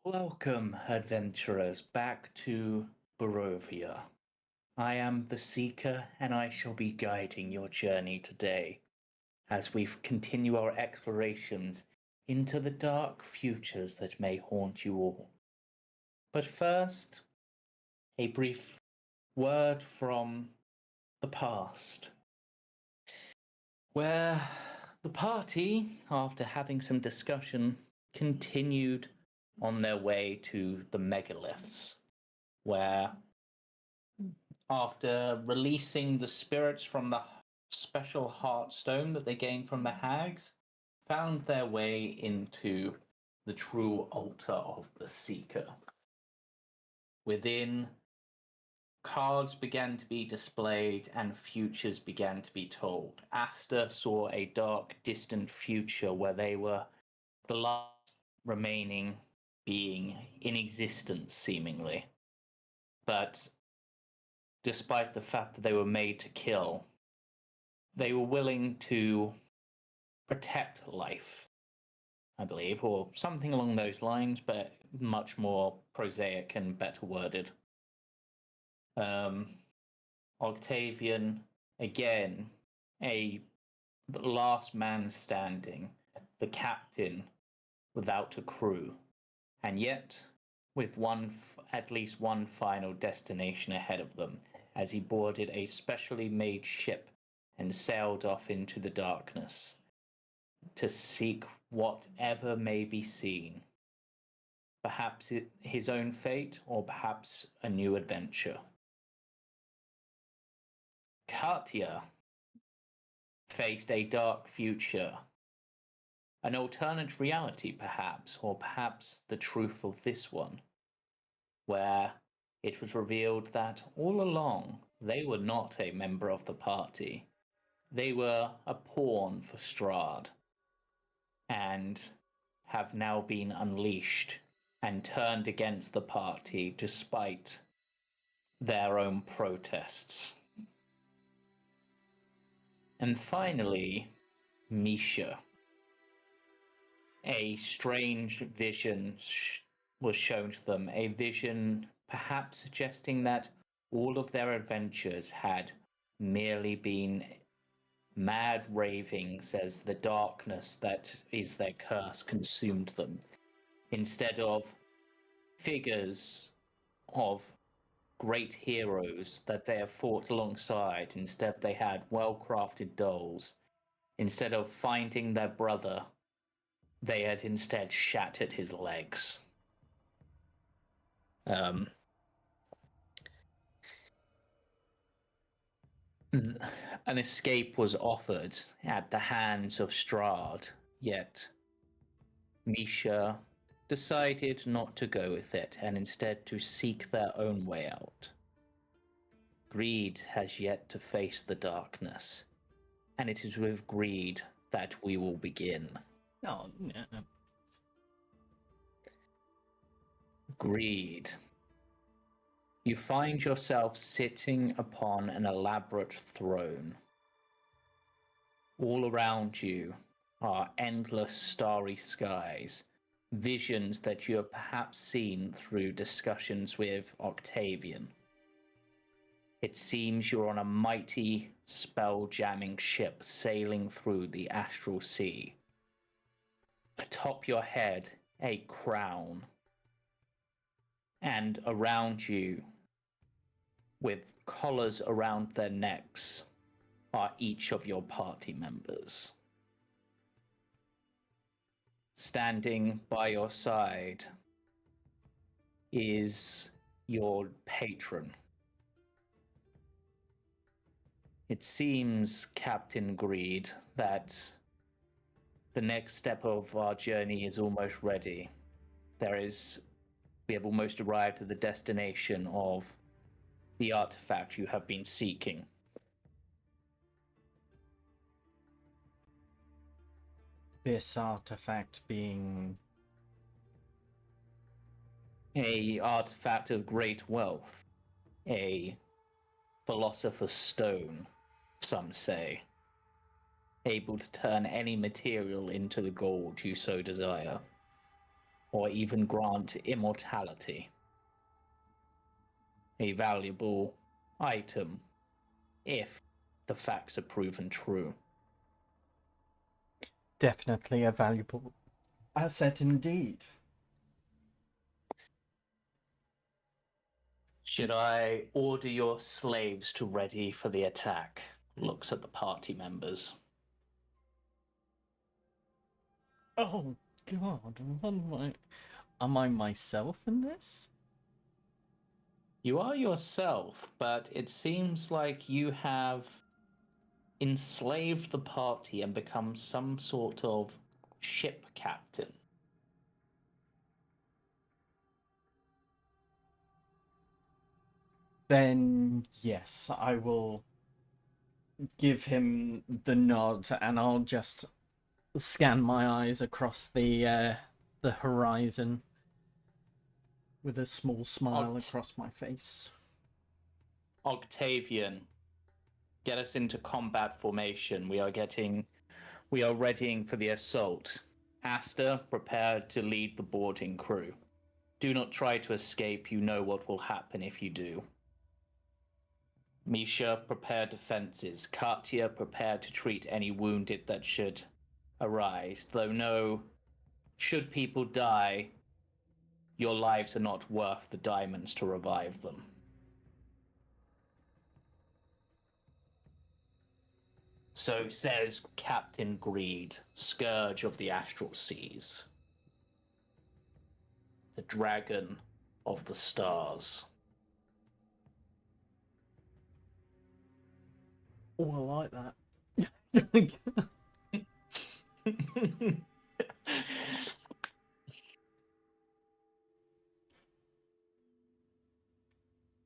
Welcome, adventurers, back to Barovia. I am the Seeker, and I shall be guiding your journey today as we continue our explorations into the dark futures that may haunt you all. But first, a brief word from the past, where the party, after having some discussion, continued on their way to the megaliths, where after releasing the spirits from the special heartstone that they gained from the hags, found their way into the true altar of the Seeker. Within, cards began to be displayed and futures began to be told. Aster saw a dark, distant future where they were the last remaining being in existence, seemingly. But despite the fact that they were made to kill, they were willing to protect life, I believe, or something along those lines, but much more prosaic and better worded. Octavian, again, the last man standing, the captain without a crew, and yet with at least one final destination ahead of them, as he boarded a specially made ship and sailed off into the darkness to seek whatever may be seen. Perhaps his own fate, or perhaps a new adventure. Katia faced a dark future, an alternate reality perhaps, or perhaps the truth of this one, where it was revealed that all along they were not a member of the party. They were a pawn for Strahd, and have now been unleashed and turned against the party despite their own protests. And finally, Misha. A strange vision was shown to them, a vision perhaps suggesting that all of their adventures had merely been mad ravings as the darkness that is their curse consumed them, instead of figures of great heroes that they have fought alongside. Instead, they had well-crafted dolls. Instead of finding their brother, they had instead shattered his legs. An escape was offered at the hands of Strahd, yet Misha decided not to go with it and instead to seek their own way out. Greed has yet to face the darkness, and it is with greed that we will begin. No. Greed. You find yourself sitting upon an elaborate throne. All around you are endless starry skies, visions that you have perhaps seen through discussions with Octavian. It seems you're on a mighty, spell-jamming ship sailing through the astral sea. Atop your head, a crown. And around you, with collars around their necks, are each of your party members. Standing by your side is your patron. It seems, Captain Greed, that the next step of our journey is almost ready. We have almost arrived at the destination of the artifact you have been seeking. This artifact being a artifact of great wealth, a philosopher's stone, some say, able to turn any material into the gold you so desire. or even grant immortality. A valuable item if the facts are proven true. Definitely a valuable asset indeed. Should I order your slaves to ready for the attack? Looks at the party members. Oh God, am I myself in this? You are yourself, but it seems like you have enslaved the party and become some sort of ship captain. Then yes, I will give him the nod, and I'll just scan my eyes across the horizon with a small smile across my face. Octavian, get us into combat formation. We are readying for the assault. Aster, prepare to lead the boarding crew. Do not try to escape. You know what will happen if you do. Misha, prepare defenses. Katia, prepare to treat any wounded that should arise. Though no, should people die, your lives are not worth the diamonds to revive them. So says Captain Greed, Scourge of the Astral Seas, the Dragon of the Stars. Oh, I like that.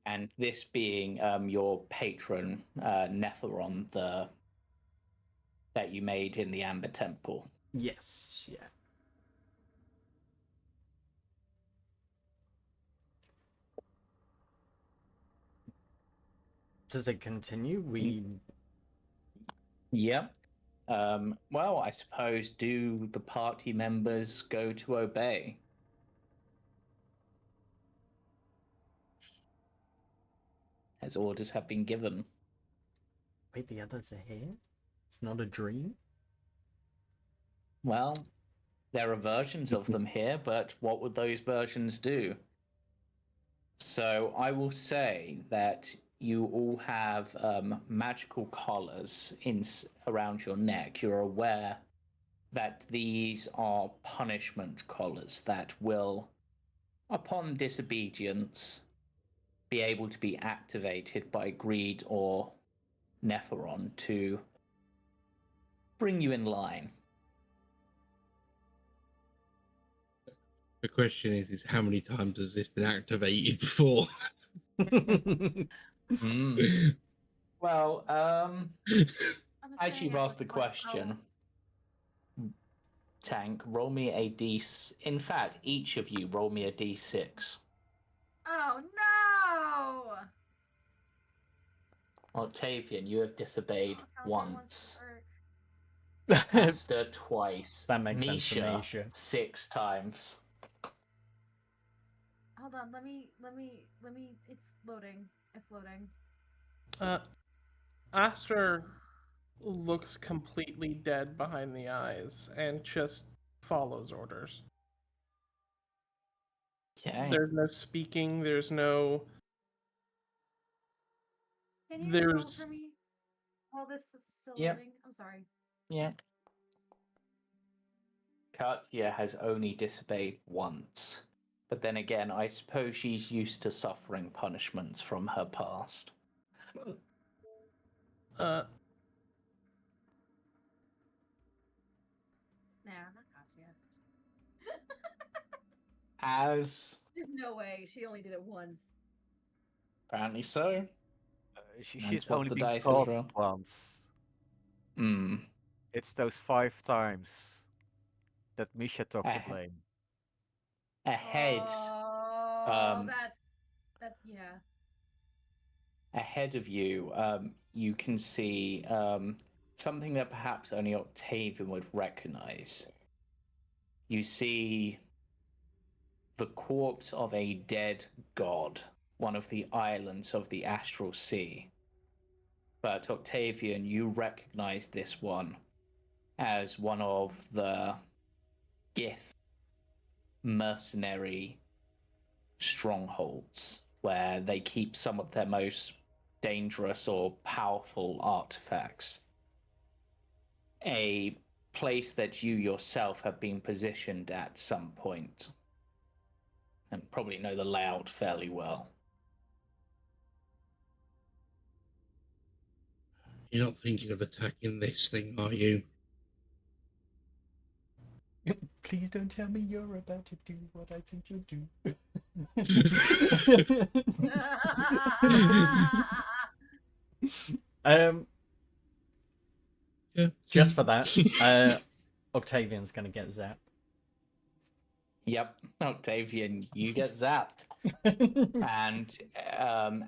And this being your patron, Netheron, that you made in the Amber Temple. Yes, yeah. Does it continue? Yep. Well, I suppose, do the party members go to obey? As orders have been given. Wait, the others are here? It's not a dream? Well, there are versions of them here, but what would those versions do? So I will say that you all have magical collars around your neck. You're aware that these are punishment collars that will, upon disobedience, be able to be activated by Greed or Netheron to bring you in line. The question is how many times has this been activated before? Well, as you've asked the question, Tank, roll me a d. In fact, each of you roll me a d6. Oh no! Octavian, you have disobeyed once. That Aster twice. makes sense to me, sure. 6 times. Hold on, let me. It's loading. It's loading. Aster looks completely dead behind the eyes and just follows orders. Okay. There's no speaking, there's no... Can you There's... roll for me while this is still loading? I'm sorry. Yeah. Katia has only disobeyed once. But then again, I suppose she's used to suffering punishments from her past. Nah, not Katia. As There's no way. She only did it once. apparently so. She's what only the been dice is caught roll. once. Hmm. It's those 5 times that Misha took the Eh. blame. Ahead. Oh, that's yeah. Ahead of you, you can see something that perhaps only Octavian would recognize. You see the corpse of a dead god, one of the islands of the Astral Sea. But Octavian, you recognize this one as one of the Gith mercenary strongholds, where they keep some of their most dangerous or powerful artifacts. A place that you yourself have been positioned at some point, and probably know the layout fairly well. You're not thinking of attacking this thing, are you? Please don't tell me you're about to do what I think you'll do. Yeah. Just for that, Octavian's gonna get zapped. Yep, Octavian, you get zapped. And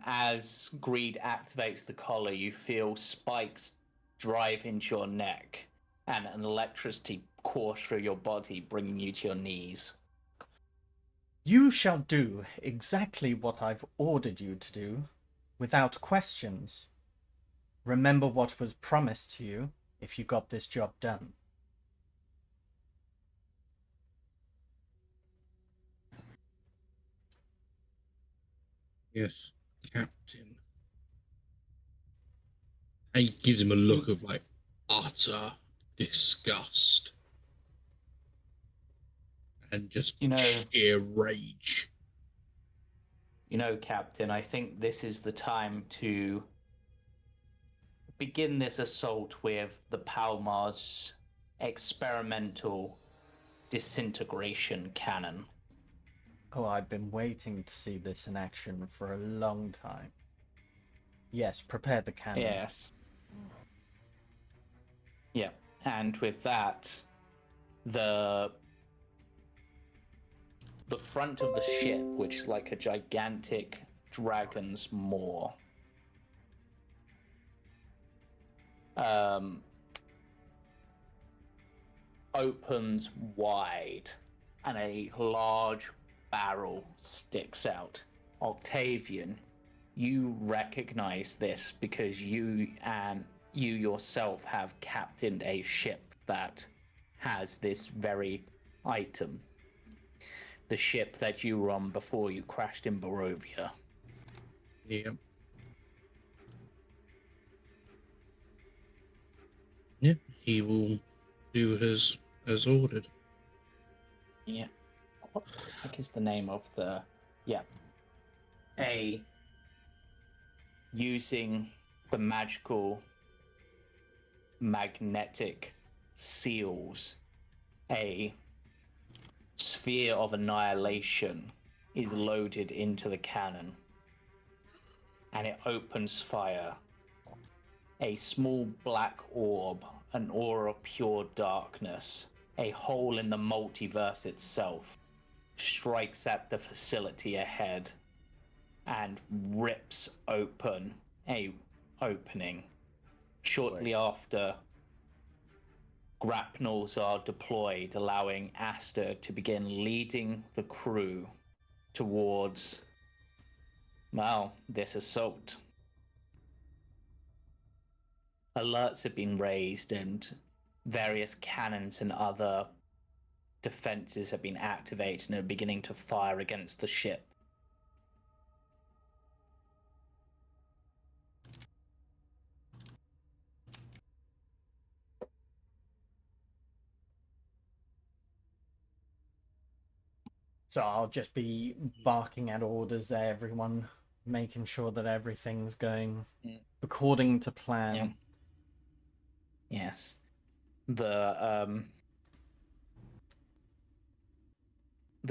as Greed activates the collar, you feel spikes drive into your neck and an electricity course through your body, bringing you to your knees. You shall do exactly what I've ordered you to do, without questions. Remember what was promised to you if you got this job done. Yes, Captain. And he gives him a look of like utter disgust and just sheer rage. You know, Captain, I think this is the time to begin this assault with the Palmar's experimental disintegration cannon. Oh, I've been waiting to see this in action for a long time. Yes, prepare the cannon. Yes. Yeah, and with that, the front of the ship, which is like a gigantic dragon's maw, opens wide, and a large barrel sticks out. Octavian, you recognize this because you yourself have captained a ship that has this very item. The ship that you were on before you crashed in Barovia. Yeah. Yeah, he will do as ordered. Yeah. What the heck is the name of the... Yeah. Using the magical magnetic seals, a sphere of annihilation is loaded into the cannon, and it opens fire. A small black orb, an aura of pure darkness, a hole in the multiverse itself, strikes at the facility ahead and rips open a opening. Shortly after, grapnels are deployed, allowing Aster to begin leading the crew towards, well, this assault. Alerts have been raised and various cannons and other defenses have been activated and are beginning to fire against the ship. So I'll just be barking at orders at everyone, making sure that everything's going according to plan. Yeah. Yes. The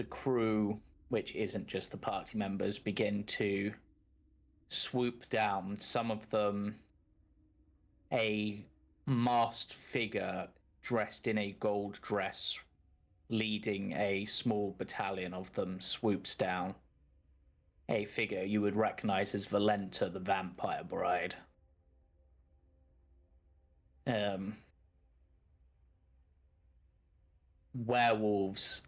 crew, which isn't just the party members, begin to swoop down. Some of them, a masked figure dressed in a gold dress, leading a small battalion of them, swoops down. A figure you would recognize as Valenta, the vampire bride. Werewolves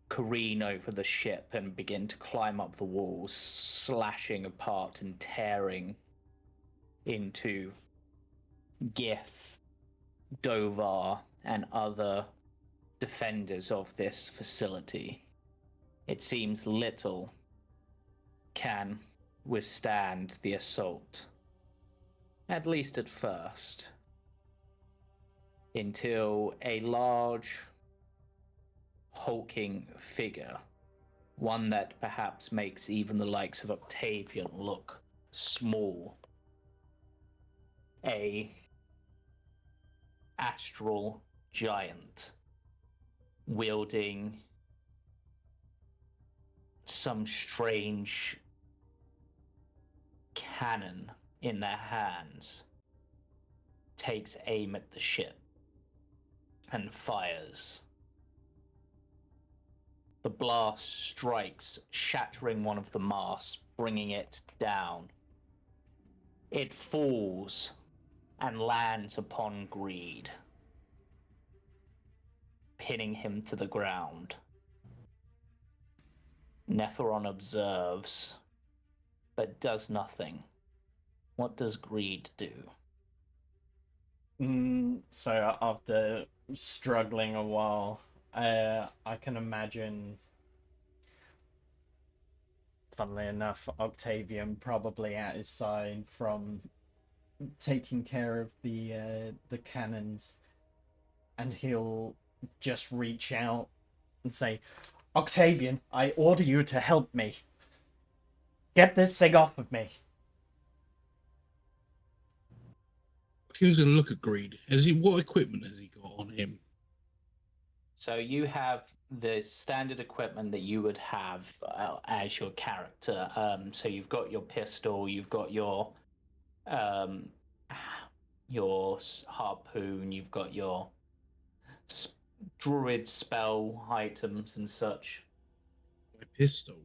careen over the ship and begin to climb up the walls, slashing apart and tearing into Gith, Dovar, and other defenders of this facility. It seems little can withstand the assault, at least at first, until a large, hulking figure, one that perhaps makes even the likes of Octavian look small, a astral giant wielding some strange cannon in their hands, takes aim at the ship and fires. The blast strikes, shattering one of the masts, bringing it down. It falls and lands upon Greed, pinning him to the ground. Nepheron observes, but does nothing. What does Greed do? So after struggling a while, I can imagine, funnily enough, Octavian probably at his side from taking care of the cannons, and he'll just reach out and say, Octavian, I order you to help me. Get this thing off of me. He was going to look at Greed. What equipment has he got on him? So you have the standard equipment that you would have as your character. So you've got your pistol, you've got your harpoon, you've got your druid spell items and such. My pistol.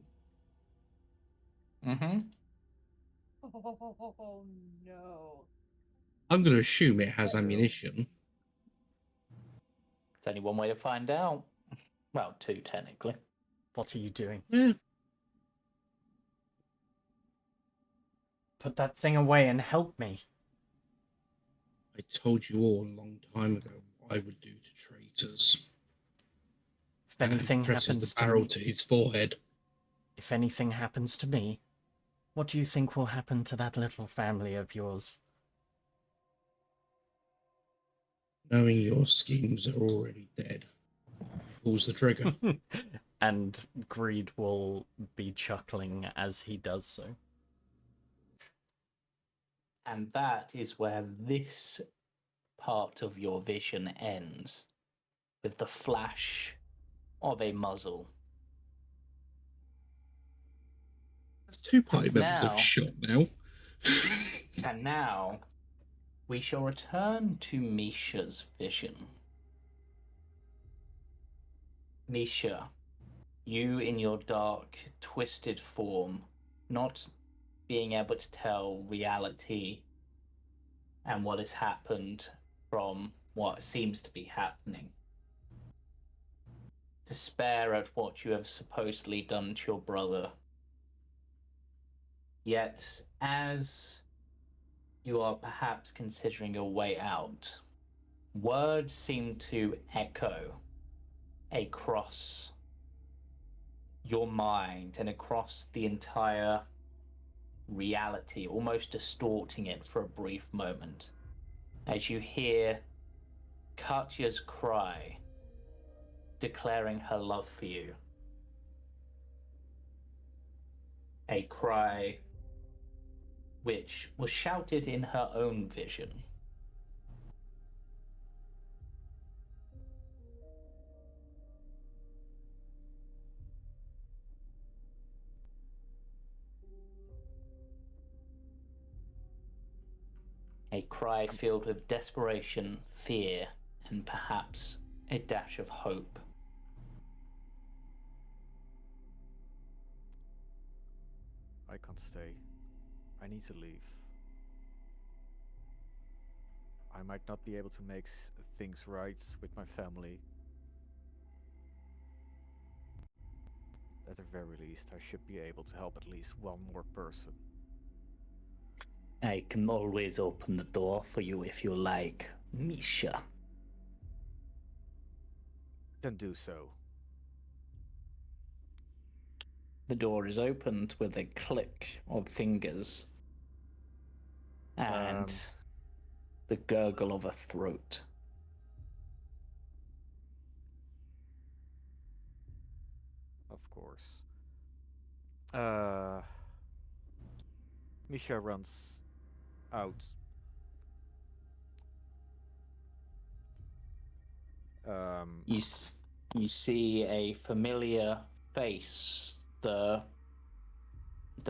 Mm-hmm. Oh no. I'm going to assume it has ammunition. There's only one way to find out. Well, two, technically. What are you doing? Yeah. Put that thing away and help me. I told you all a long time ago what I would do to traitors. If anything Presses happens the barrel to to me, his forehead. if anything happens to me, what do you think will happen to that little family of yours? Knowing your schemes are already dead. Pulls the trigger. And Greed will be chuckling as he does so. And that is where this part of your vision ends, with the flash of a muzzle. That's two party And members now- have shot now. And now, we shall return to Misha's vision. Misha, you in your dark, twisted form, not being able to tell reality and what has happened from what seems to be happening. Despair at what you have supposedly done to your brother. Yet, as you are perhaps considering your way out, words seem to echo across your mind and across the entire reality, almost distorting it for a brief moment, as you hear Katia's cry declaring her love for you. A cry which was shouted in her own vision. A cry filled with desperation, fear, and perhaps a dash of hope. I can't stay. I need to leave. I might not be able to make things right with my family. at the very least, I should be able to help at least one more person. I can always open the door for you if you like, Misha. Then do so. The door is opened with a click of fingers and the gurgle of a throat. Of course. Misha runs out. You see a familiar face, the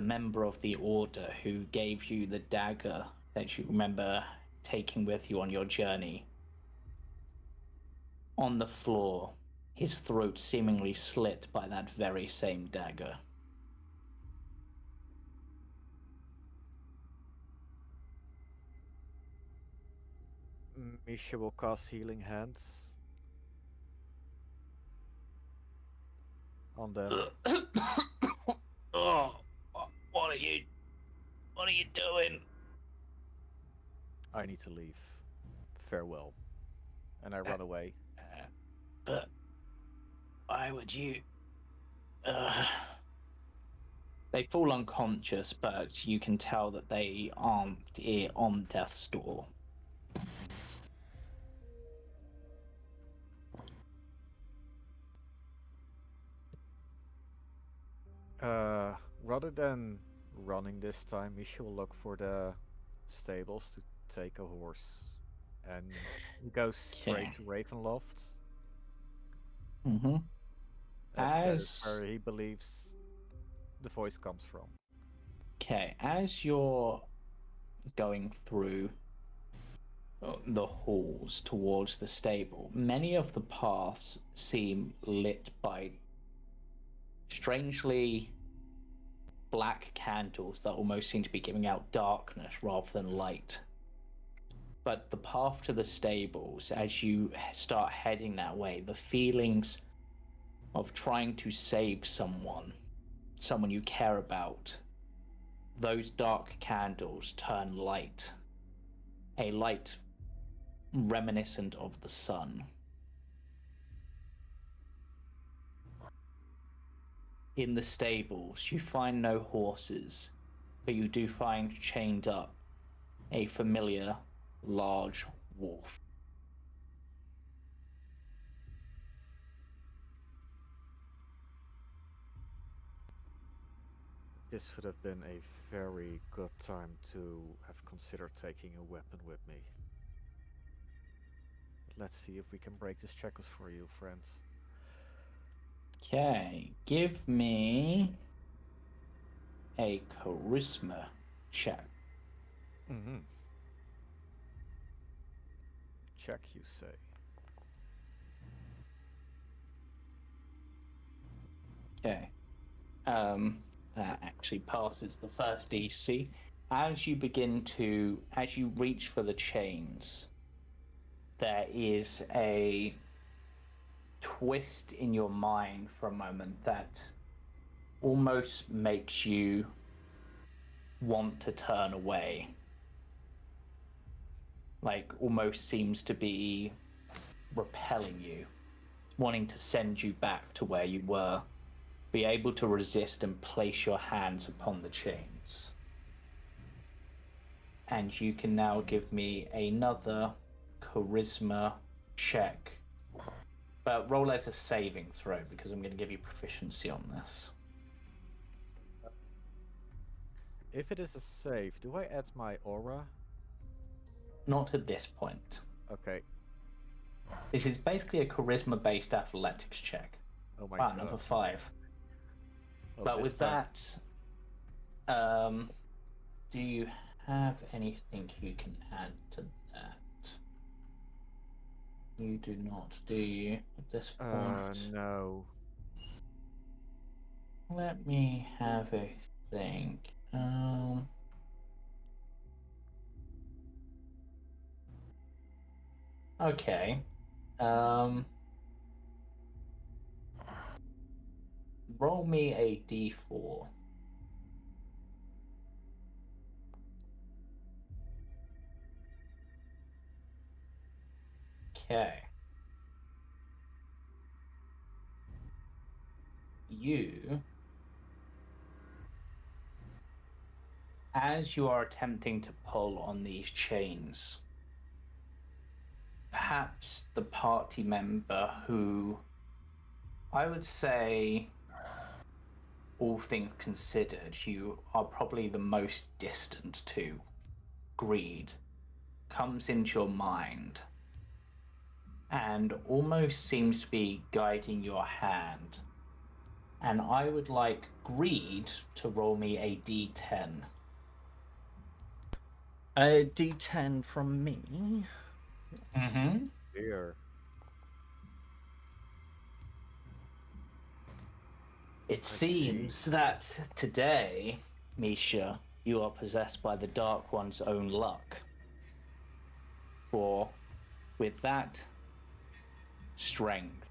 member of the order who gave you the dagger that you remember taking with you on your journey. On the floor, his throat seemingly slit by that very same dagger. Misha will cast Healing Hands on them. Oh, what are you doing? I need to leave. Farewell. And I run away. But why would you? They fall unconscious, but you can tell that they aren't on death's door. Rather than running this time, Misha will look for the stables to take a horse. And he goes straight Okay. to Ravenloft, Mm-hmm. as that is where he believes the voice comes from. Okay, as you're going through the halls towards the stable, many of the paths seem lit by strangely black candles that almost seem to be giving out darkness rather than light. But the path to the stables, as you start heading that way, the feelings of trying to save someone you care about, those dark candles turn light. A light reminiscent of the sun. In the stables, you find no horses, but you do find chained up a familiar large wolf. This would have been a very good time to have considered taking a weapon with me. Let's see if we can break this checkers for you, friends. Okay, give me a charisma check. Mm-hmm. Check, you say. Okay. That actually passes the first DC. As you reach for the chains, there is a twist in your mind for a moment that almost makes you want to turn away. Like, almost seems to be repelling you, wanting to send you back to where you were. Be able to resist and place your hands upon the chains. And you can now give me another charisma check. But roll as a saving throw, because I'm going to give you proficiency on this. If it is a save, do I add my aura? Not at this point. Okay. This is basically a charisma-based athletics check. Oh my Wow, god. number 5. Oh, But this with time- that, do you have anything you can add to that? You do not, do you, at this point? No. Let me have a think. Okay. roll me a d4. Okay. You, as you are attempting to pull on these chains, perhaps the party member who I would say, all things considered, you are probably the most distant to, Greed, comes into your mind and almost seems to be guiding your hand. And I would like Greed to roll me a d10. A d10 from me. Mm-hmm. Dear. It see. seems that today, Misha, you are possessed by the Dark One's own luck. For with that strength,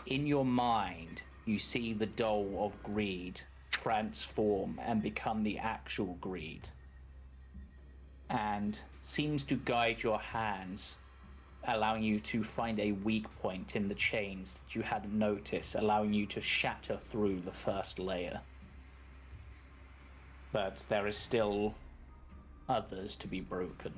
in your mind, you see the doll of Greed transform and become the actual Greed, and seems to guide your hands, allowing you to find a weak point in the chains that you hadn't noticed, allowing you to shatter through the first layer. But there is still others to be broken.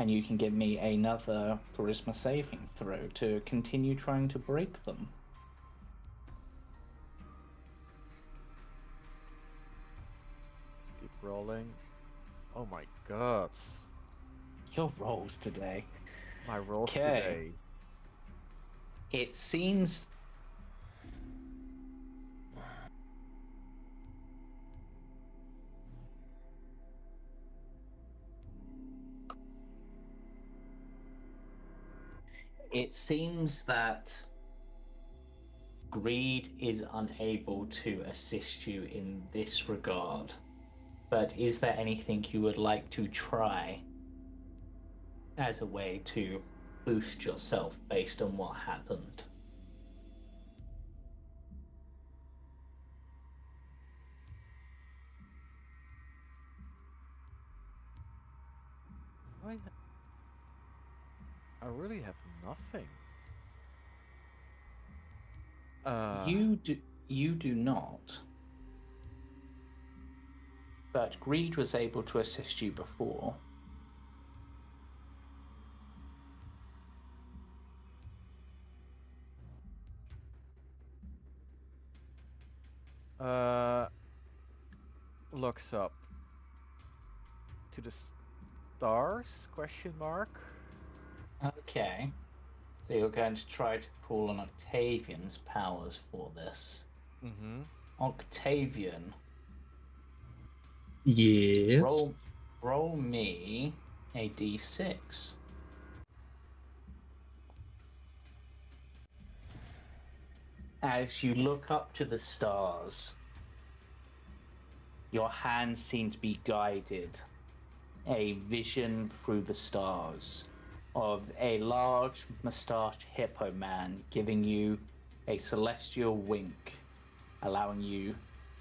And you can give me another charisma saving throw to continue trying to break them. Let's keep rolling. Oh my god. Your rolls today. My rolls Okay. today. It seems that Greed is unable to assist you in this regard. But is there anything you would like to try as a way to boost yourself based on what happened? I really have nothing. You do not. But Greed was able to assist you before. Looks up to the stars? Question mark. Okay. So you're going to try to call on Octavian's powers for this. Mm-hmm. Octavian, Yes. roll me a d6. As you look up to the stars, your hands seem to be guided. A vision through the stars of a large mustached hippo man giving you a celestial wink, allowing you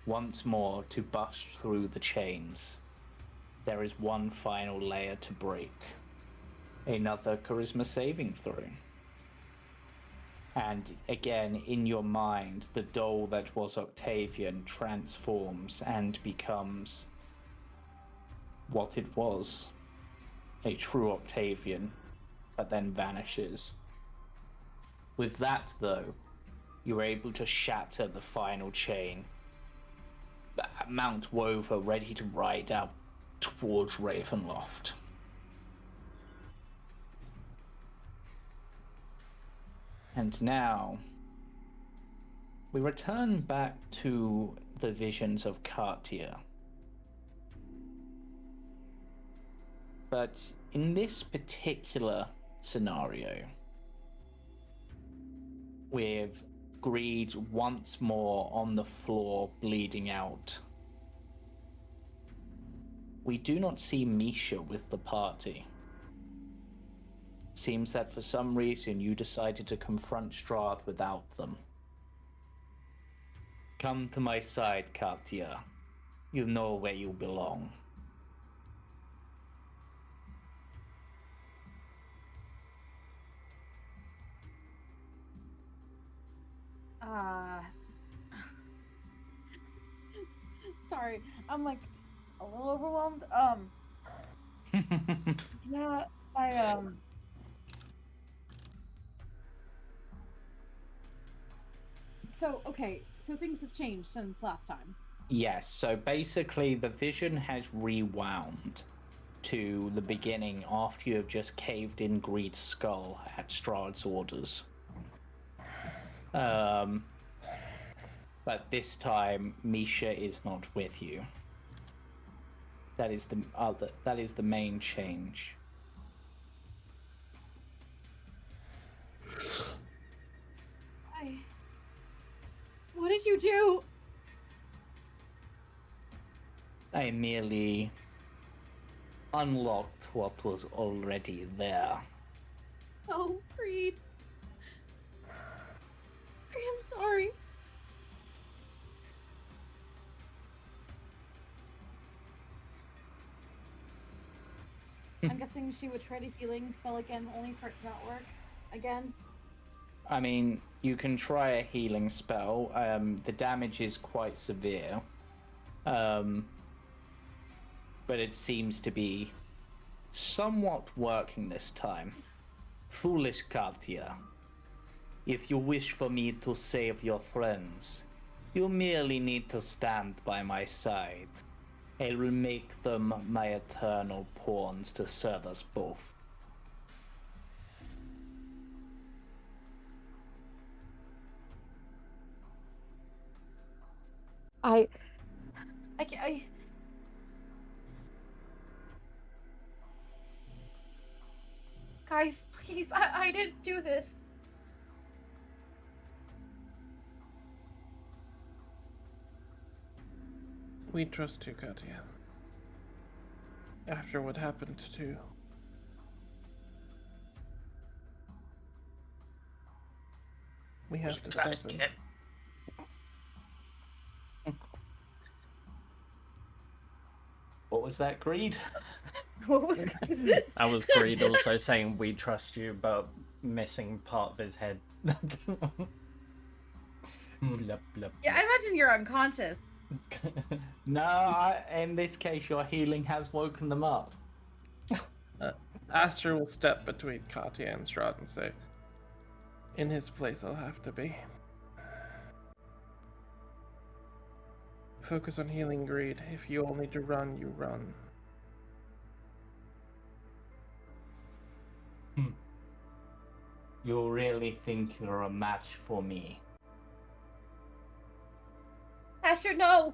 once more to bust through the chains. There is one final layer to break. Another charisma saving throw. And again, in your mind, the doll that was Octavian transforms and becomes what it was, a true Octavian, but then vanishes. With that, though, you're able to shatter the final chain. Mount Wover ready to ride out towards Ravenloft. And now, we return back to the visions of Katia. But in this particular scenario, with Greed once more on the floor bleeding out, we do not see Misha with the party. Seems that for some reason you decided to confront Strahd without them. Come to my side, Katia. You know where you belong. Sorry, I'm like a little overwhelmed. Yeah, So, okay, so things have changed since last time. Yes, so basically the vision has rewound to the beginning after you have just caved in Greed's skull at Strahd's orders. But this time Misha is not with you. That is the main change. What did you do? I merely unlocked what was already there. Oh, Creed. Creed, I'm sorry. I'm guessing she would try to healing spell again, only for it to not work again. I mean, you can try a healing spell. The damage is quite severe. But it seems to be somewhat working this time. Foolish Katia. If you wish for me to save your friends, you merely need to stand by my side. I will make them my eternal pawns to serve us both. Guys, please, I didn't do this. We trust you, Katia. After what happened to... We have to step in. What was that, Greed? What was That was Greed also saying we trust you, but missing part of his head. Blup, blup, Yeah, I imagine you're unconscious. No, in this case, your healing has woken them up. Aster will step between Katia and Strahd and say, in his place I'll have to be. Focus on healing Greed. If you all need to run, you run. You really think you're a match for me? Asher, no!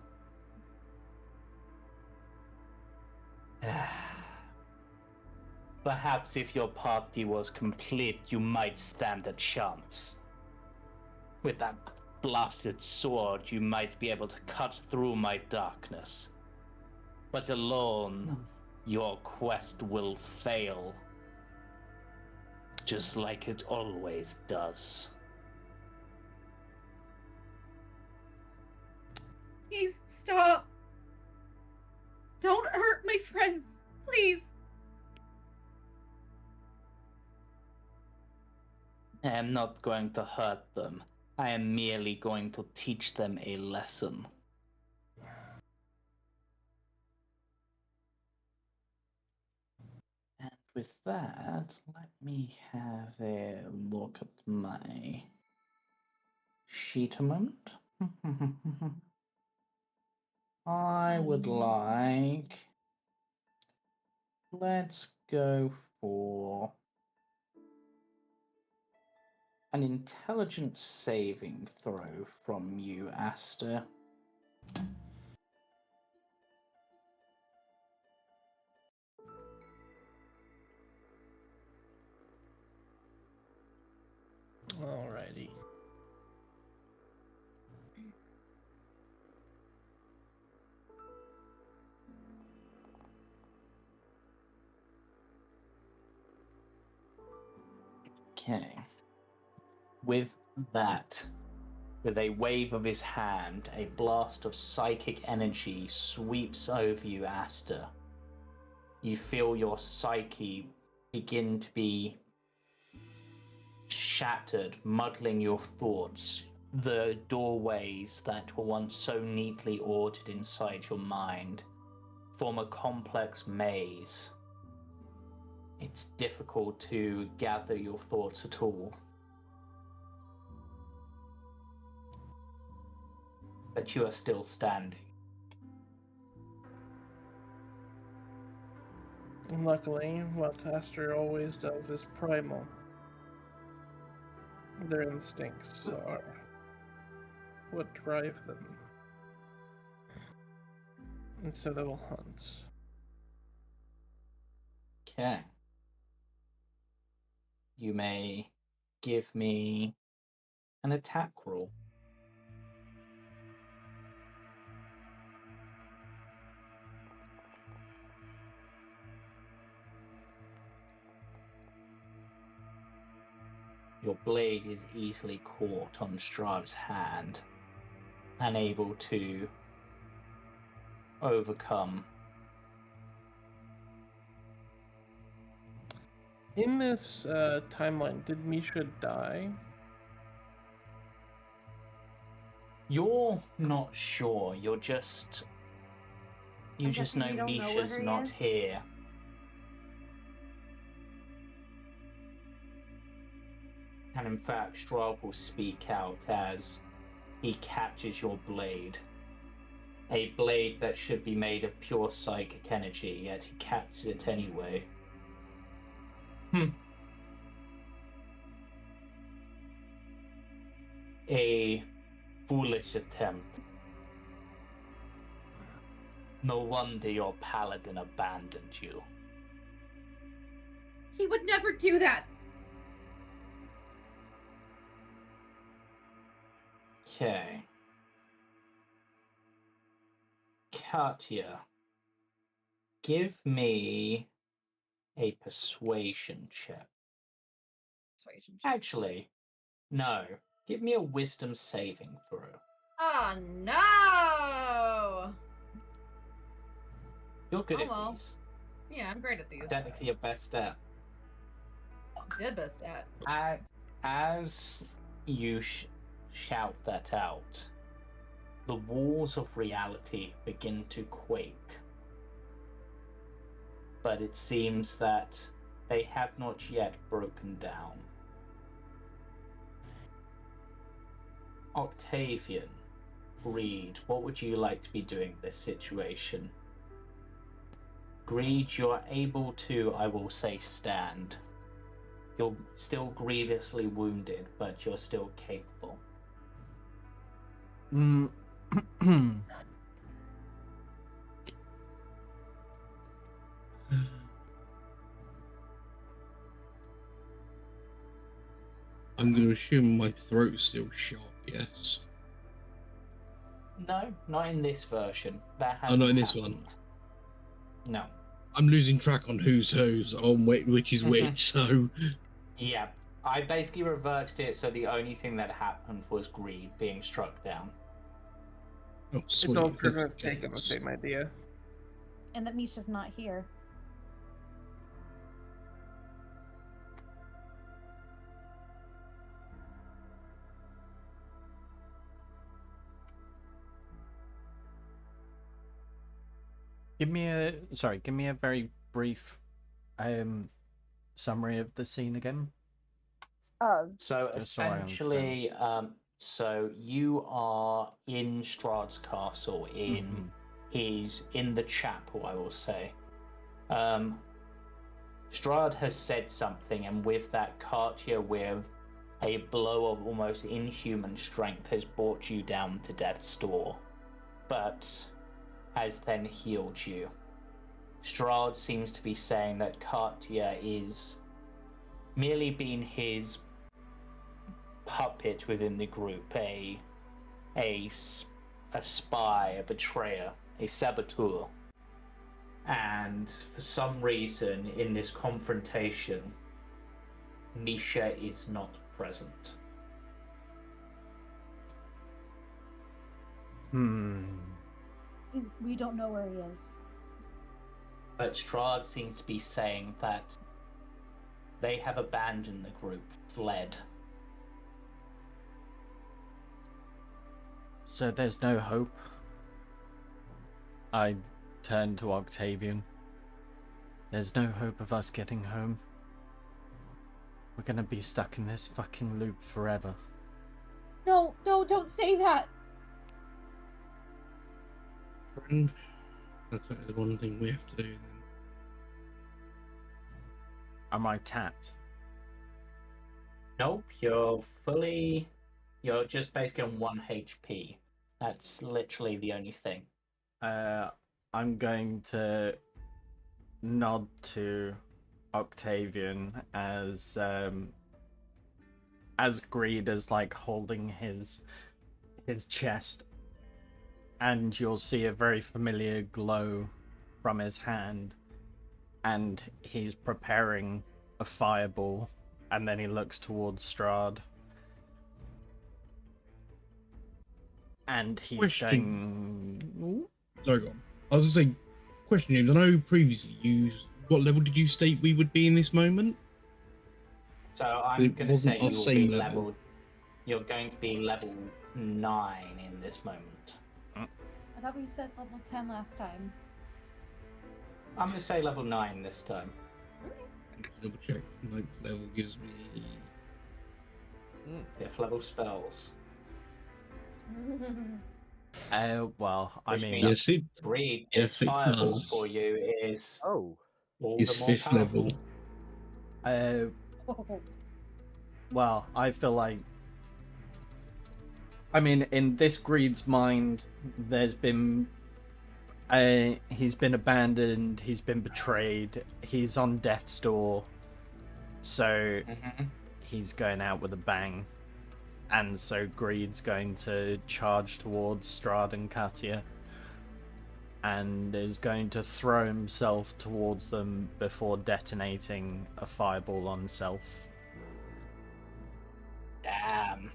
Perhaps if your party was complete, you might stand a chance. With that blasted sword, you might be able to cut through my darkness. But alone, your quest will fail. Just like it always does. Please, stop! Don't hurt my friends! Please! I am not going to hurt them. I am merely going to teach them a lesson. And with that, let me have a look at my sheet a moment. I would like... Let's go for an intelligence saving throw from you, Aster. Alrighty. Okay. With that, with a wave of his hand, a blast of psychic energy sweeps over you, Aster. You feel your psyche begin to be shattered, muddling your thoughts. The doorways that were once so neatly ordered inside your mind form a complex maze. It's difficult to gather your thoughts at all. But you are still standing. Luckily, what Aster always does is primal. Their instincts are what drive them. And so they will hunt. Okay. You may give me an attack roll. Your blade is easily caught on Strahd's hand, unable to overcome. In this timeline, did Misha die? You're not sure. You I'm just guessing know we don't know where Misha's he not is? here. And in fact, Strahd will speak out as he catches your blade. A blade that should be made of pure psychic energy, yet he catches it anyway. A foolish attempt. No wonder your paladin abandoned you. He would never do that. Okay. Katia, give me a persuasion check. Persuasion check. Actually, no. Give me a wisdom saving throw. Oh no! You're good Oh, at well. these. Yeah, I'm great at these. Technically your best at. Good best at. As you shout that out, the walls of reality begin to quake. But it seems that they have not yet broken down. Octavian, Greed, what would you like to be doing in this situation? Greed, you're able to, I will say, stand. You're still grievously wounded, but you're still capable. I'm going to assume my throat's still shot, yes? No, not in this version. That Oh, hasn't not in this happened. one. No. I'm losing track on who's on which is which, so... Yeah, I basically reverted it, so the only thing that happened was Greed being struck down. Oh, It's sweet. all if pretty that's much the taken the case. same idea. And that Misha's not here. Give me a very brief summary of the scene again. So Just so I essentially, so you are in Strahd's castle, in the chapel, I will say. Strahd has said something, and with that, Katia, with a blow of almost inhuman strength, has brought you down to death's door, but has then healed you. Strahd seems to be saying that Katia is merely being his puppet within the group, a spy, a betrayer, a saboteur. And for some reason, in this confrontation, Misha is not present. We don't know where he is. But Strahd seems to be saying that they have abandoned the group, fled. So there's no hope. I turned to Octavian. There's no hope of us getting home. We're gonna be stuck in this fucking loop forever. No, don't say that. Friend, that's one thing we have to do then. Am I tapped? Nope, you're just basically on 1 HP. That's literally the only thing. I'm going to nod to Octavian as Greed is like holding his chest, and you'll see a very familiar glow from his hand, and he's preparing a fireball, and then he looks towards Strahd. And he's Question. going... Sorry, go on. I was going to say, question, James. I know previously what level did you state we would be in this moment? So I'm It going to wasn't say our you'll same be level. You're going to be level 9 in this moment. I thought we said level 10 last time. I'm going to say level 9 this time. Double check. 9th level gives me 5th level spells. well, I Which mean... means yes, it Greed, yes, this it fireball does. for you is Oh, all It's the more 5th powerful. level. Well, I feel like... I mean, in this Greed's mind, there's been... he's been abandoned, he's been betrayed, he's on death's door, so he's going out with a bang. And so Greed's going to charge towards Strahd and Katia, and is going to throw himself towards them before detonating a fireball on self. Damn.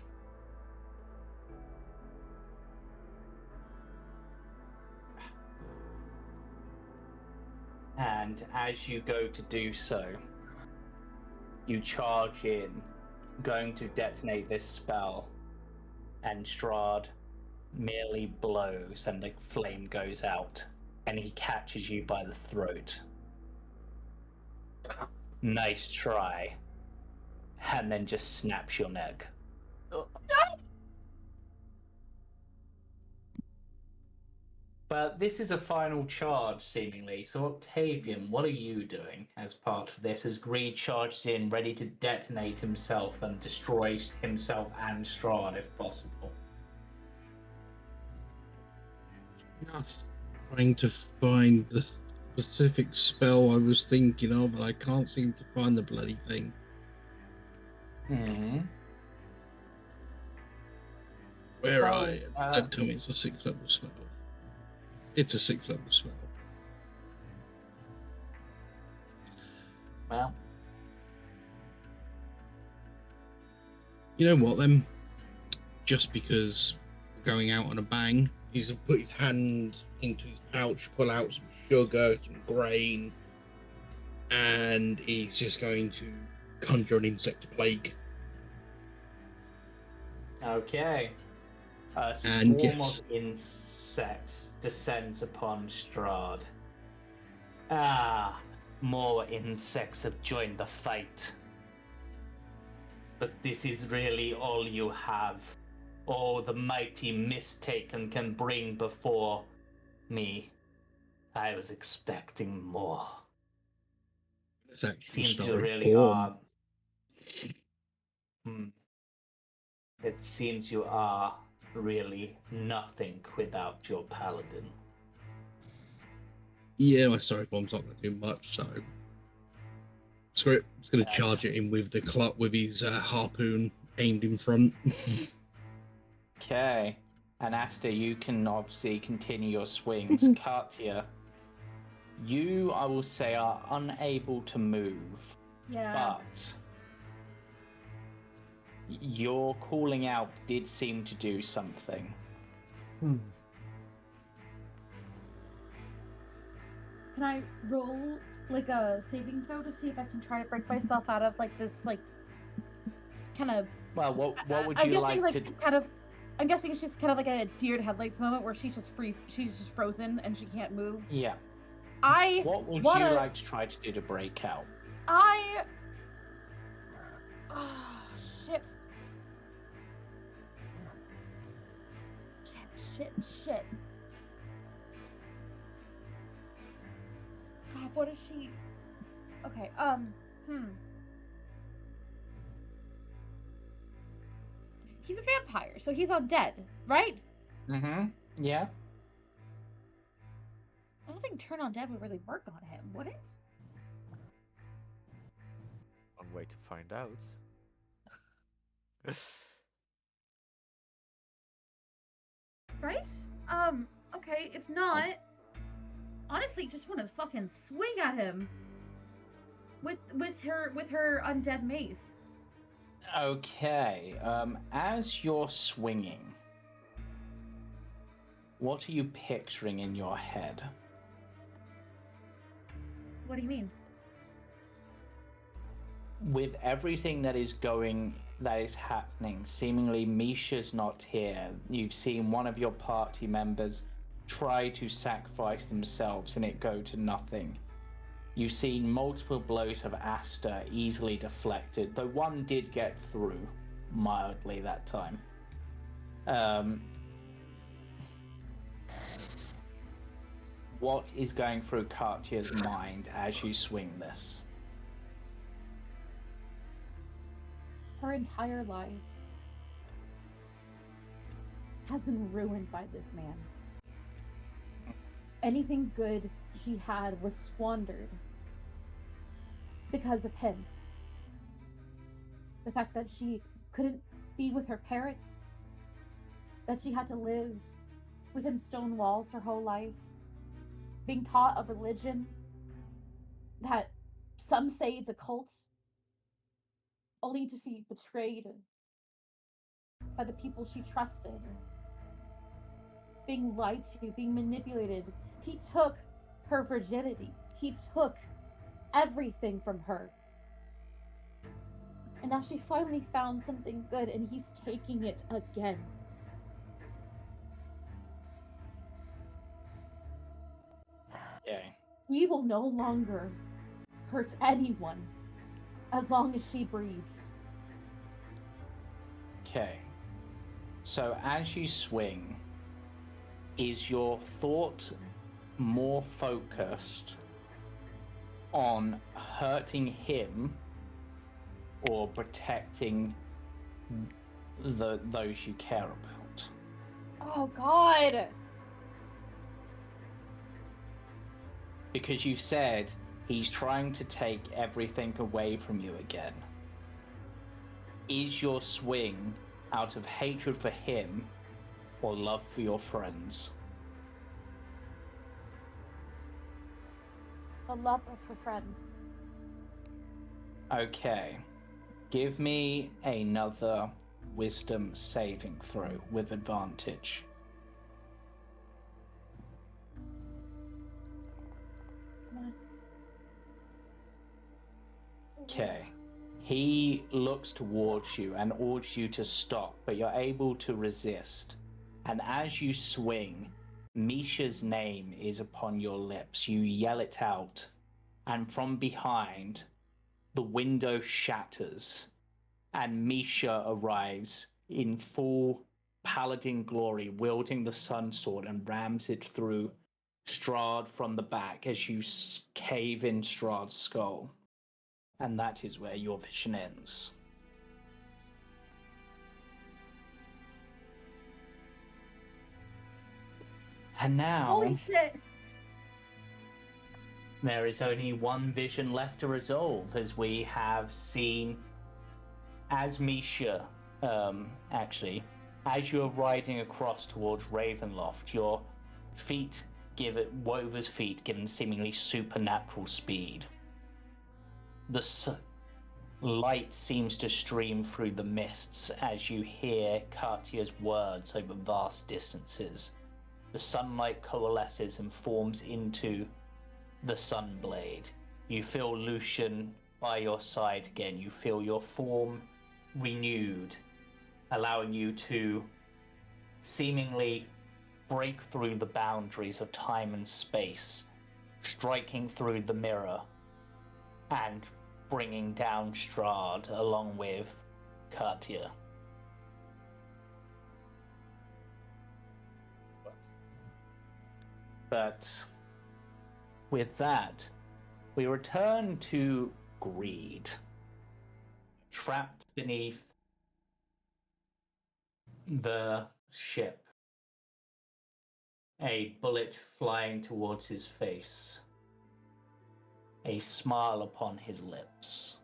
And as you go to do so, you charge in, going to detonate this spell, and Strahd merely blows and the flame goes out, and he catches you by the throat. Nice try. And then just snaps your neck. But this is a final charge, seemingly. So, Octavian, what are you doing as part of this? As Greed charges in, ready to detonate himself and destroy himself and Strahd, if possible. Just trying to find the specific spell I was thinking of, and I can't seem to find the bloody thing. Where Well, are you? Don't tell me it's a 6th level spell. It's a 6th level spell. Well, You know what then? Just because we're going out on a bang, he's going to put his hand into his pouch, pull out some sugar, some grain, and he's just going to conjure an insect plague. okay. A And swarm yes. of insects descends upon Strahd. Ah, more insects have joined the fight. But this is really all you have. Oh, the mighty mistaken can bring before me. I was expecting more. It's actually Seems you starry really form. are. It seems you are really nothing without your paladin. Yeah, my starry form's not going to do much, so screw it. It's going to Yes. charge it in with the with his harpoon aimed in front. Okay. And Aster, you can obviously continue your swings. Katia, you, I will say, are unable to move. Yeah. But your calling out did seem to do something. Hmm. Can I roll like a saving throw to see if I can try to break myself out of like this like kind of? Well, what would I'm you guessing like like to? she's kind of. I'm guessing she's kind of like a deer in headlights moment where she's just she's just frozen and she can't move. Yeah. I What would wanna. you like to try to do to break out? I. Oh, shit. Shit. God, what is she? Okay, He's a vampire, so he's undead, right? Mm-hmm. Yeah. I don't think turn undead would really work on him, would it? One way to find out. Right? Okay, if not, honestly, just want to fucking swing at him with her undead mace. Okay. As you're swinging, what are you picturing in your head? What do you mean? With everything that is happening, seemingly Misha's not here. You've seen one of your party members try to sacrifice themselves and it go to nothing. You've seen multiple blows of Aster easily deflected, though one did get through mildly that time. What is going through Katia's mind as you swing this? Her entire life has been ruined by this man. Anything good she had was squandered because of him. The fact that she couldn't be with her parents, that she had to live within stone walls her whole life, being taught a religion that some say it's a cult, only to be betrayed by the people she trusted, being lied to, being manipulated. He took her virginity. He took everything from her. And now she finally found something good and he's taking it again. Okay. He will no longer hurt anyone as long as she breathes. Okay. So as you swing, is your thought more focused on hurting him or protecting those you care about? Oh God! Because you've said he's trying to take everything away from you again. Is your swing out of hatred for him or love for your friends? The love of her friends. Okay. Give me another wisdom saving throw with advantage. Come on. Okay. He looks towards you and orders you to stop, but you're able to resist. And as you swing, Misha's name is upon your lips. You yell it out, and from behind, the window shatters, and Misha arrives in full paladin glory, wielding the sun sword, and rams it through Strahd from the back as you cave in Strahd's skull. And that is where your vision ends. And now, Holy shit! there is only one vision left to resolve, as we have seen as Misha, as you're riding across towards Ravenloft, your feet Wova's feet given seemingly supernatural speed. Light seems to stream through the mists as you hear Katia's words over vast distances. The sunlight coalesces and forms into the Sunblade. You feel Lucian by your side again. You feel your form renewed, allowing you to seemingly break through the boundaries of time and space, striking through the mirror and bringing down Strahd along with Katia. But with that, we return to Greed, trapped beneath the ship, a bullet flying towards his face, a smile upon his lips.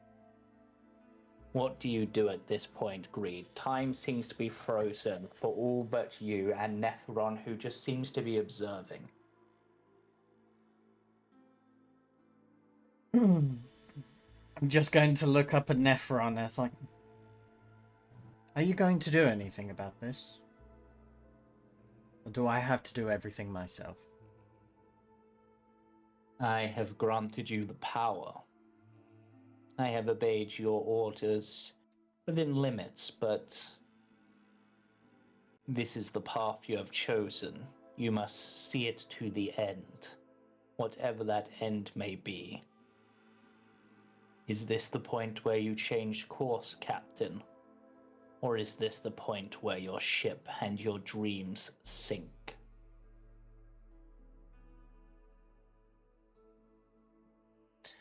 What do you do at this point, Greed? Time seems to be frozen for all but you and Nephron, who just seems to be observing. I'm just going to look up at Nephron as like, are you going to do anything about this? Or do I have to do everything myself? I have granted you the power. I have obeyed your orders within limits, but this is the path you have chosen. You must see it to the end, whatever that end may be. Is this the point where you change course, Captain? Or is this the point where your ship and your dreams sink?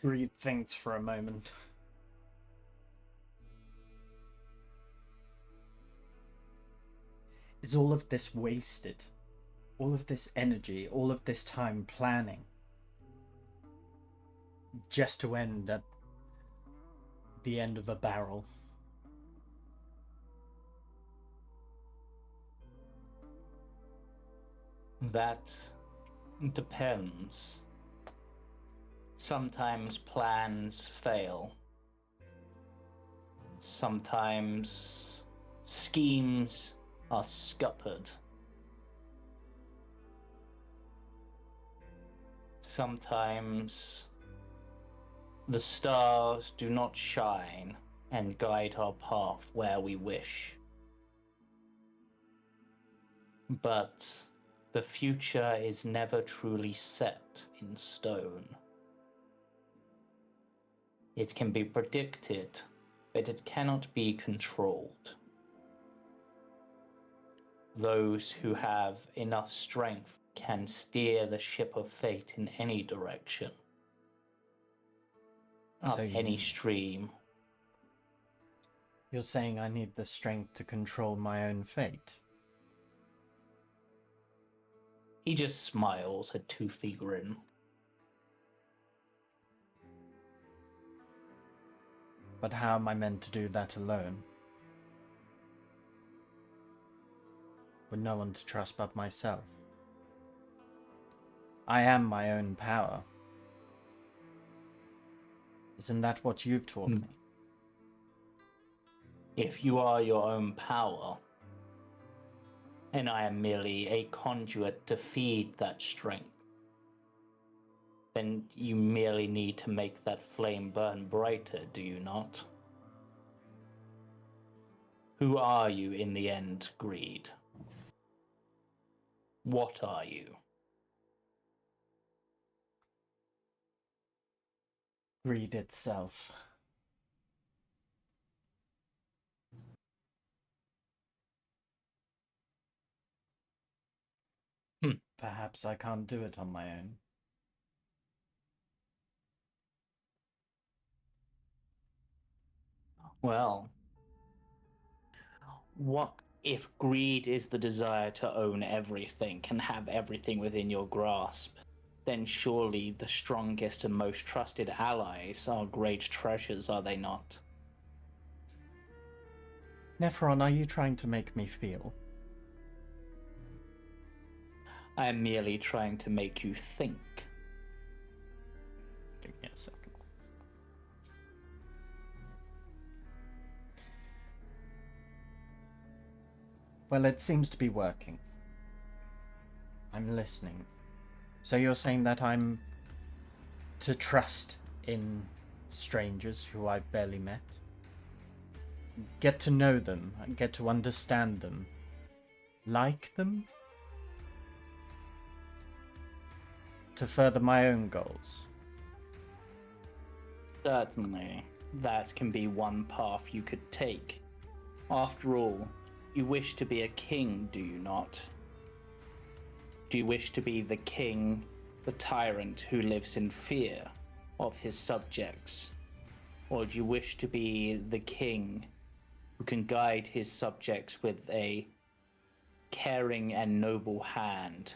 Greed thinks for a moment. Is all of this wasted? All of this energy, all of this time planning, just to end at the end of a barrel? That depends. Sometimes plans fail. Sometimes schemes are scuppered. Sometimes the stars do not shine and guide our path where we wish. But the future is never truly set in stone. It can be predicted, but it cannot be controlled. Those who have enough strength can steer the ship of fate in any direction, up any stream. You're saying I need the strength to control my own fate? He just smiles, a toothy grin. But how am I meant to do that alone? With no one to trust but myself. I am my own power. Isn't that what you've taught me? If you are your own power, and I am merely a conduit to feed that strength, then you merely need to make that flame burn brighter, do you not? Who are you in the end, Greed? What are you? Greed itself. Perhaps I can't do it on my own. Well, what if greed is the desire to own everything and have everything within your grasp? Then surely the strongest and most trusted allies are great treasures, are they not? Nephron, are you trying to make me feel? I am merely trying to make you think. Give me a second. Well, it seems to be working. I'm listening. So you're saying that I'm to trust in strangers who I've barely met? Get to know them, get to understand them, like them? To further my own goals? Certainly, that can be one path you could take. After all, you wish to be a king, do you not? Do you wish to be the king, the tyrant who lives in fear of his subjects? Or do you wish to be the king who can guide his subjects with a caring and noble hand,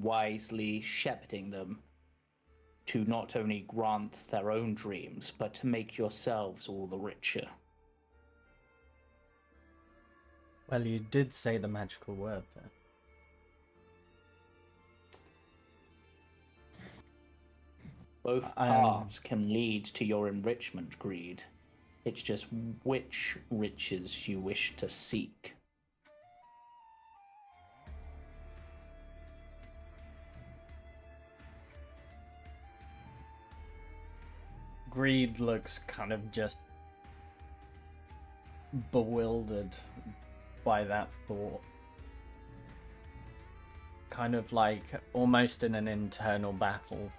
wisely shepherding them to not only grant their own dreams, but to make yourselves all the richer? Well, you did say the magical word there. Both paths can lead to your enrichment, Greed. It's just which riches you wish to seek. Greed looks kind of just bewildered by that thought. Kind of like almost in an internal battle.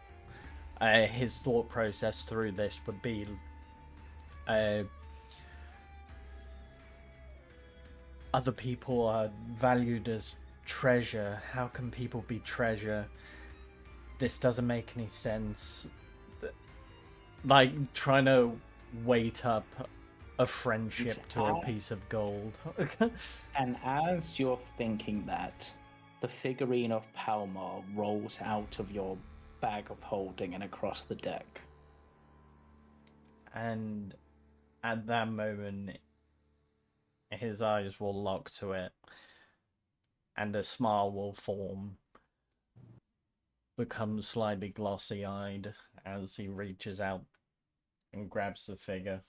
His thought process through this would be other people are valued as treasure. How can people be treasure? This doesn't make any sense. Like trying to weight up a friendship to a piece of gold. And as you're thinking that, the figurine of Palmar rolls out of your bag of holding and across the deck. And at that moment, his eyes will lock to it, and a smile will form, become slightly glossy-eyed as he reaches out and grabs the figure.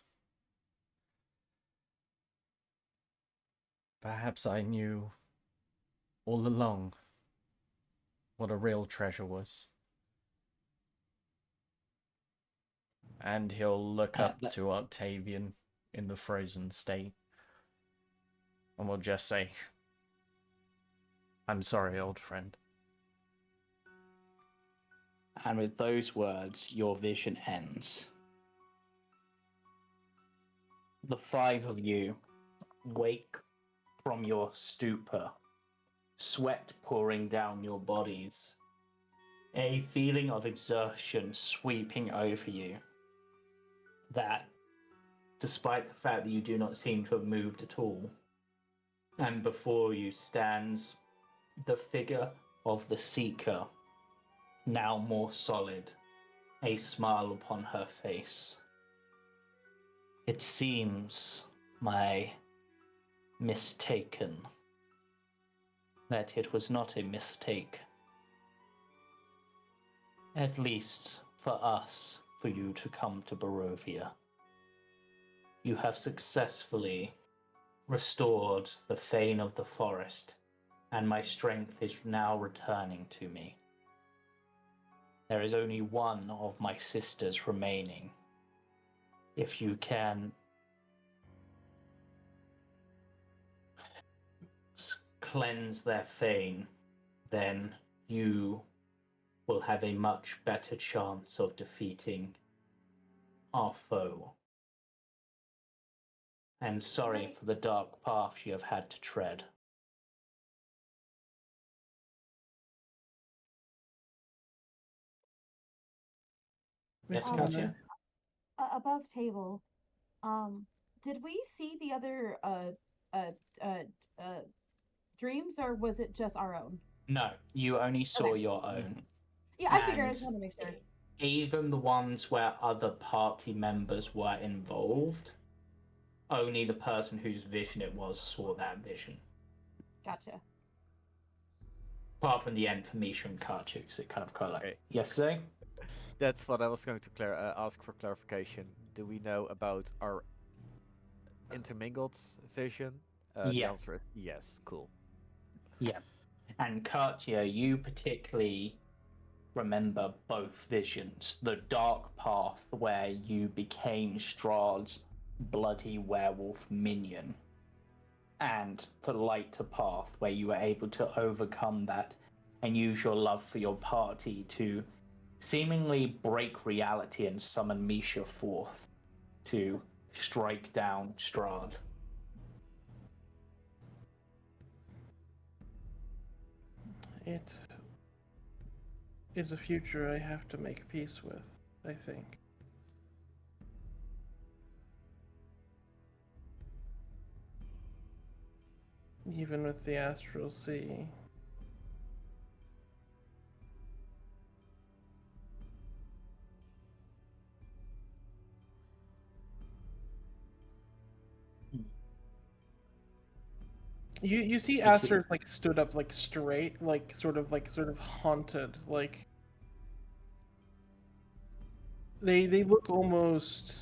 Perhaps I knew all along what a real treasure was. And he'll look up to Octavian in the frozen state and will just say, "I'm sorry, old friend." And with those words, your vision ends. The five of you wake from your stupor, sweat pouring down your bodies, a feeling of exertion sweeping over you, that despite the fact that you do not seem to have moved at all, and before you stands the figure of the Seeker, now more solid, a smile upon her face. It seems, my mistaken, that it was not a mistake. At least for us, for you to come to Barovia. You have successfully restored the Fane of the Forest, and my strength is now returning to me. There is only one of my sisters remaining. If you can cleanse their Fane, then you will have a much better chance of defeating our foe. And sorry for the dark path you have had to tread. Yes, Katia? Above table, did we see the other dreams, or was it just our own? No, you only saw Okay. your own. Yeah, I figured. I And just wanted to make sure. even the ones where other party members were involved, only the person whose vision it was saw that vision. Gotcha. Apart from the end for Misha and Katia, because it kind of like, Okay. yes, Zay? That's what I was going to ask for clarification. Do we know about our intermingled vision Yeah. The answer is yes. Cool. Yeah. And Katia, you particularly remember both visions. The dark path where you became Strahd's bloody werewolf minion, and the lighter path where you were able to overcome that and use your love for your party to seemingly break reality and summon Misha forth to strike down Strahd. It is a future I have to make peace with, I think. Even with the Astral Sea. You see Aster like stood up like straight, like sort of haunted, like they look almost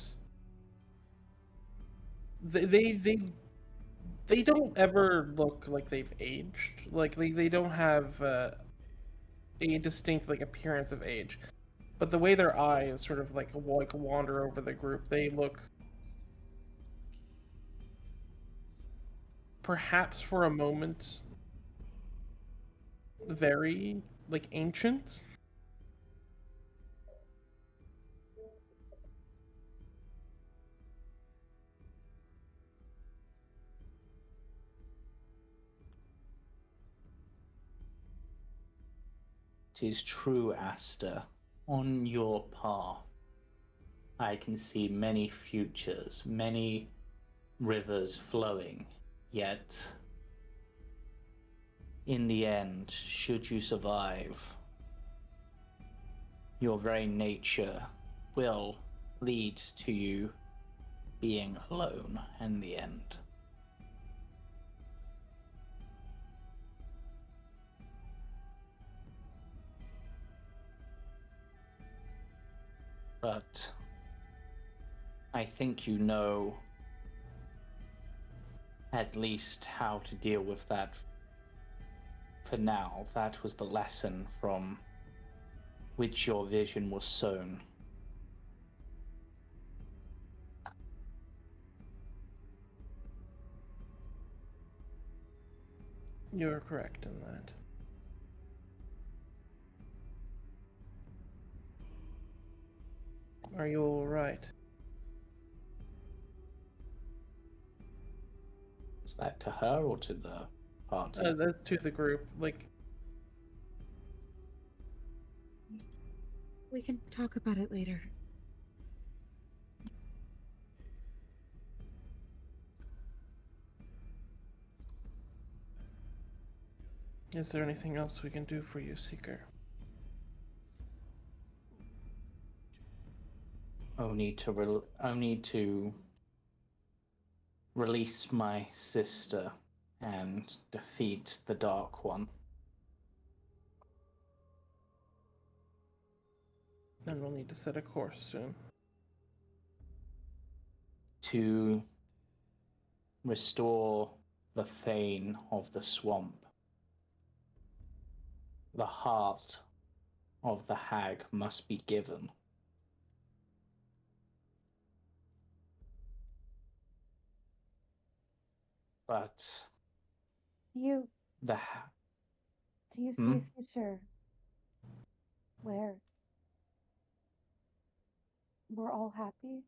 they don't ever look like they've aged. Like they don't have a distinct like appearance of age. But the way their eyes sort of like wander over the group, they look perhaps for a moment very like ancient. It is true, Aster. On your path, I can see many futures, many rivers flowing, yet in the end, should you survive, your very nature will lead to you being alone in the end. But I think you know at least how to deal with that for now. That was the lesson from which your vision was sown. You're correct in that. Are you all right? Is that to her or to the party? That's to the group. Like, We can talk about it later. is there anything else we can do for you, Seeker? Only to release my sister and defeat the Dark One. Then we'll need to set a course soon. To restore the Thane of the Swamp. The heart of the hag must be given. But You the do you see a future where we're all happy?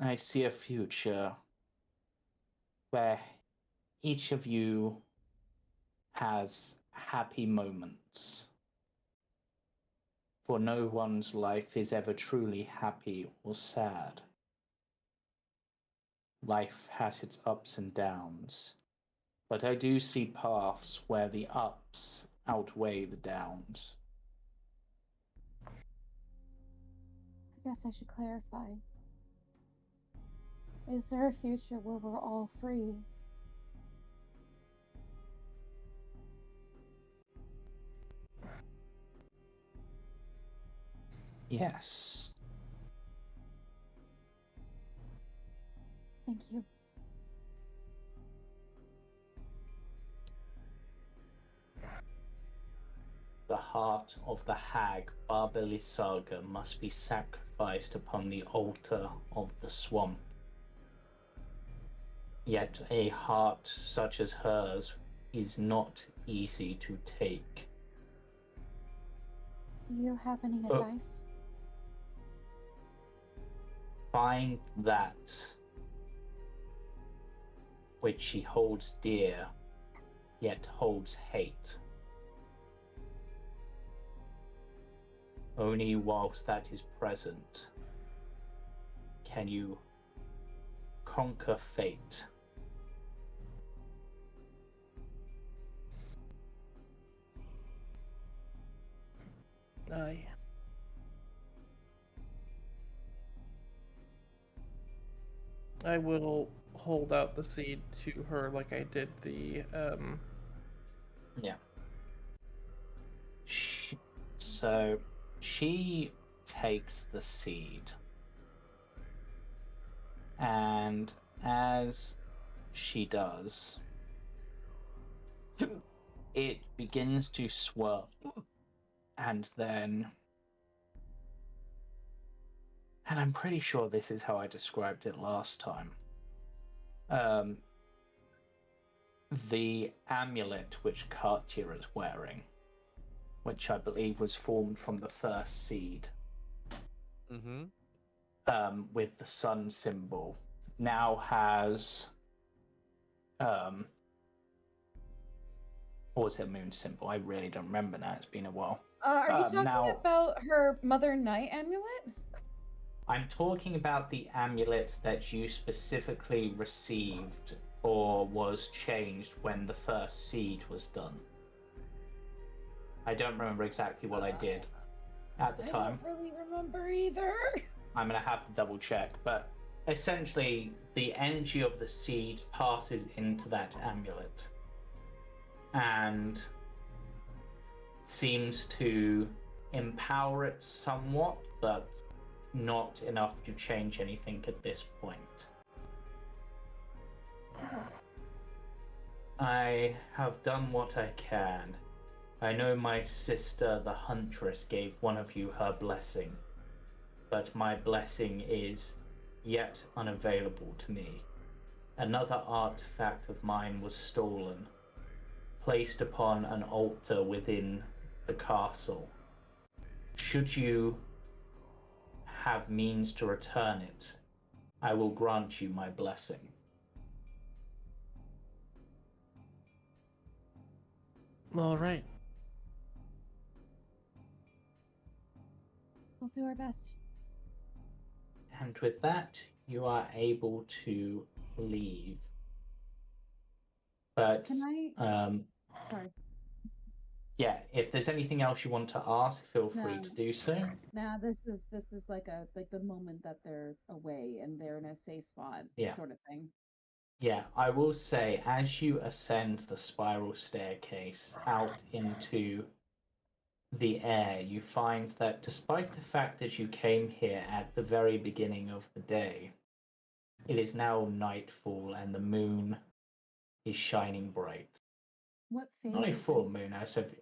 I see a future where each of you has happy moments. For no one's life is ever truly happy or sad. Life has its ups and downs, but I do see paths where the ups outweigh the downs. I guess I should clarify. Is there a future where we're all free? Yes. Thank you. The heart of the hag Barbelisaga must be sacrificed upon the altar of the swamp. Yet a heart such as hers is not easy to take. Do you have any Oh. advice? Find that which she holds dear, yet holds hate. Only whilst that is present can you conquer fate. Aye. I will hold out the seed to her like I did the Yeah. So she takes the seed, and as she does, it begins to swirl, and then, and I'm pretty sure this is how I described it last time. The amulet which Katia is wearing, which I believe was formed from the first seed, with the sun symbol, now has, or was it moon symbol? I really don't remember now. It's been a while. Are you talking now- about her Mother Night amulet? I'm talking about the amulet that you specifically received or was changed when the first seed was done. I don't remember exactly what I did at the time. I don't really remember either. I'm going to have to double check, but essentially the energy of the seed passes into that amulet and seems to empower it somewhat, but not enough to change anything at this point. I have done what I can. I know my sister, the Huntress, gave one of you her blessing, but my blessing is yet unavailable to me. Another artifact of mine was stolen, placed upon an altar within the castle. Should you have means to return it, I will grant you my blessing. all right. We'll do our best. And with that, you are able to leave. But Can I? Sorry. yeah, if there's anything else you want to ask, feel free No. to do so. Nah, this is like the moment that they're away and they're in a safe spot, Yeah. sort of thing. Yeah, I will say, as you ascend the spiral staircase out into the air, you find that despite the fact that you came here at the very beginning of the day, it is now nightfall and the moon is shining bright. What phase? Not a is full it? moon, I said.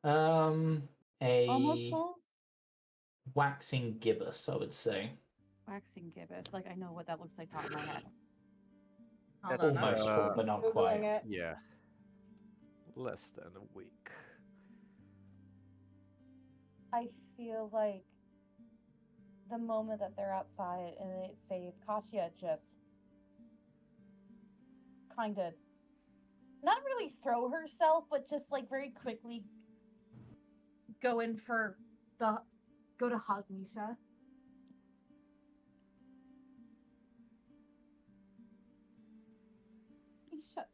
A Almost full. waxing gibbous, I would say. Waxing gibbous. Like I know what that looks like top of my head. That's, Hold on, Almost full, but not Googling quite. it. Yeah. Less than a week. I feel like the moment that they're outside and it's safe, Katia just kind of not really throw herself, but just like very quickly go to hug Misha. Misha.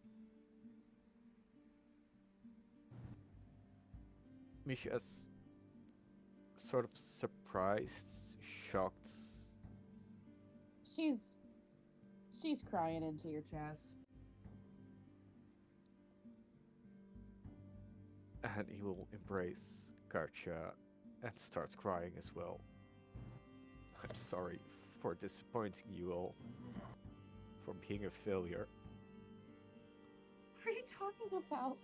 Misha's sort of surprised, shocked, She's crying into your chest. and he will embrace Katia and starts crying as well. I'm sorry for disappointing you all. for being a failure. What are you talking about?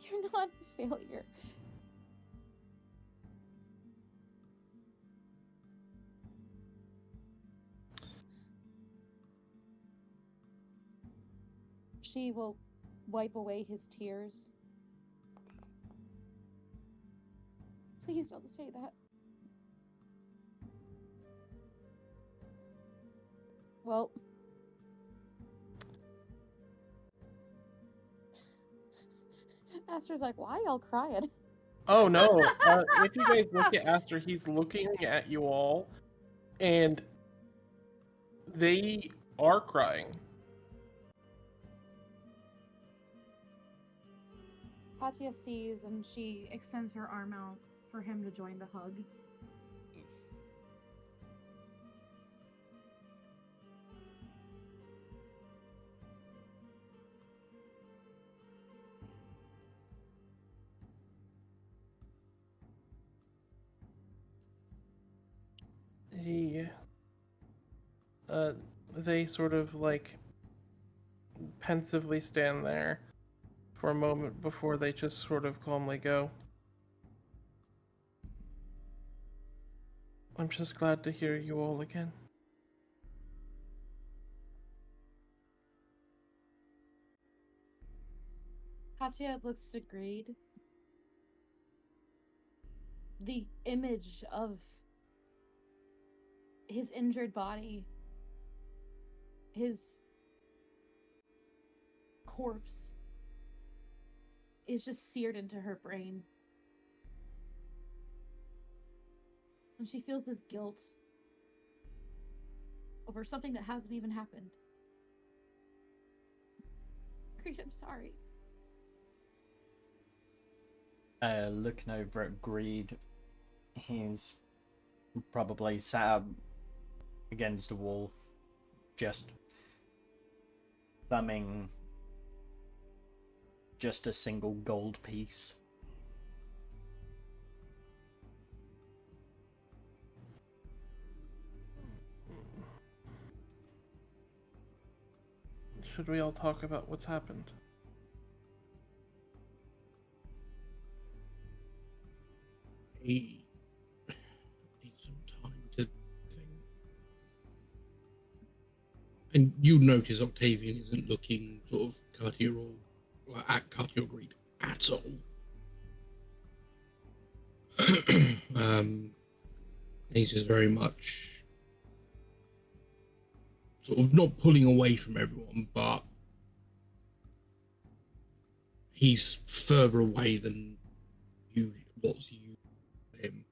You're not a failure. She will wipe away his tears. Please don't say that. Well, Aster's like, why y'all crying? Oh no! If you guys look at Aster, he's looking at you all, and they are crying. Katia sees and she extends her arm out for him to join the hug. He, they sort of like pensively stand there for a moment before they just sort of calmly go. I'm just glad to hear you all again. Katia looks to Greed. The image of his injured body, his corpse, is just seared into her brain. And she feels this guilt over something that hasn't even happened. Greed, I'm sorry. Looking over at Greed, he's probably sat up against the wall, just thumbing just a single gold piece. Should we all talk about what's happened? He needs some time to think. And you notice Octavian isn't looking sort of Katia or like at Katia or Greed at all. He's just very much sort of not pulling away from everyone, but he's further away than what's you him.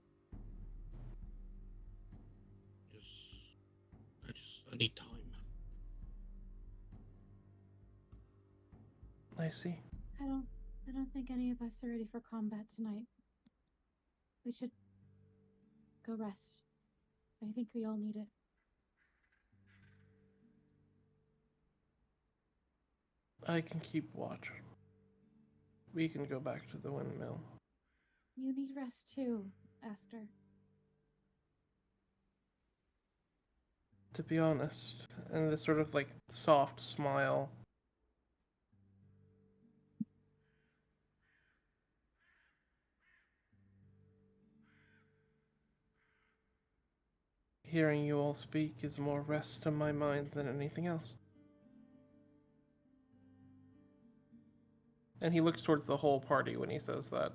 I need time. I see. I don't think any of us are ready for combat tonight. We should go rest. I think we all need it. I can keep watch. We can go back to the windmill. You need rest too, Aster. To be honest, and this sort of like soft smile. Hearing you all speak is more rest in my mind than anything else. And he looks towards the whole party when he says that.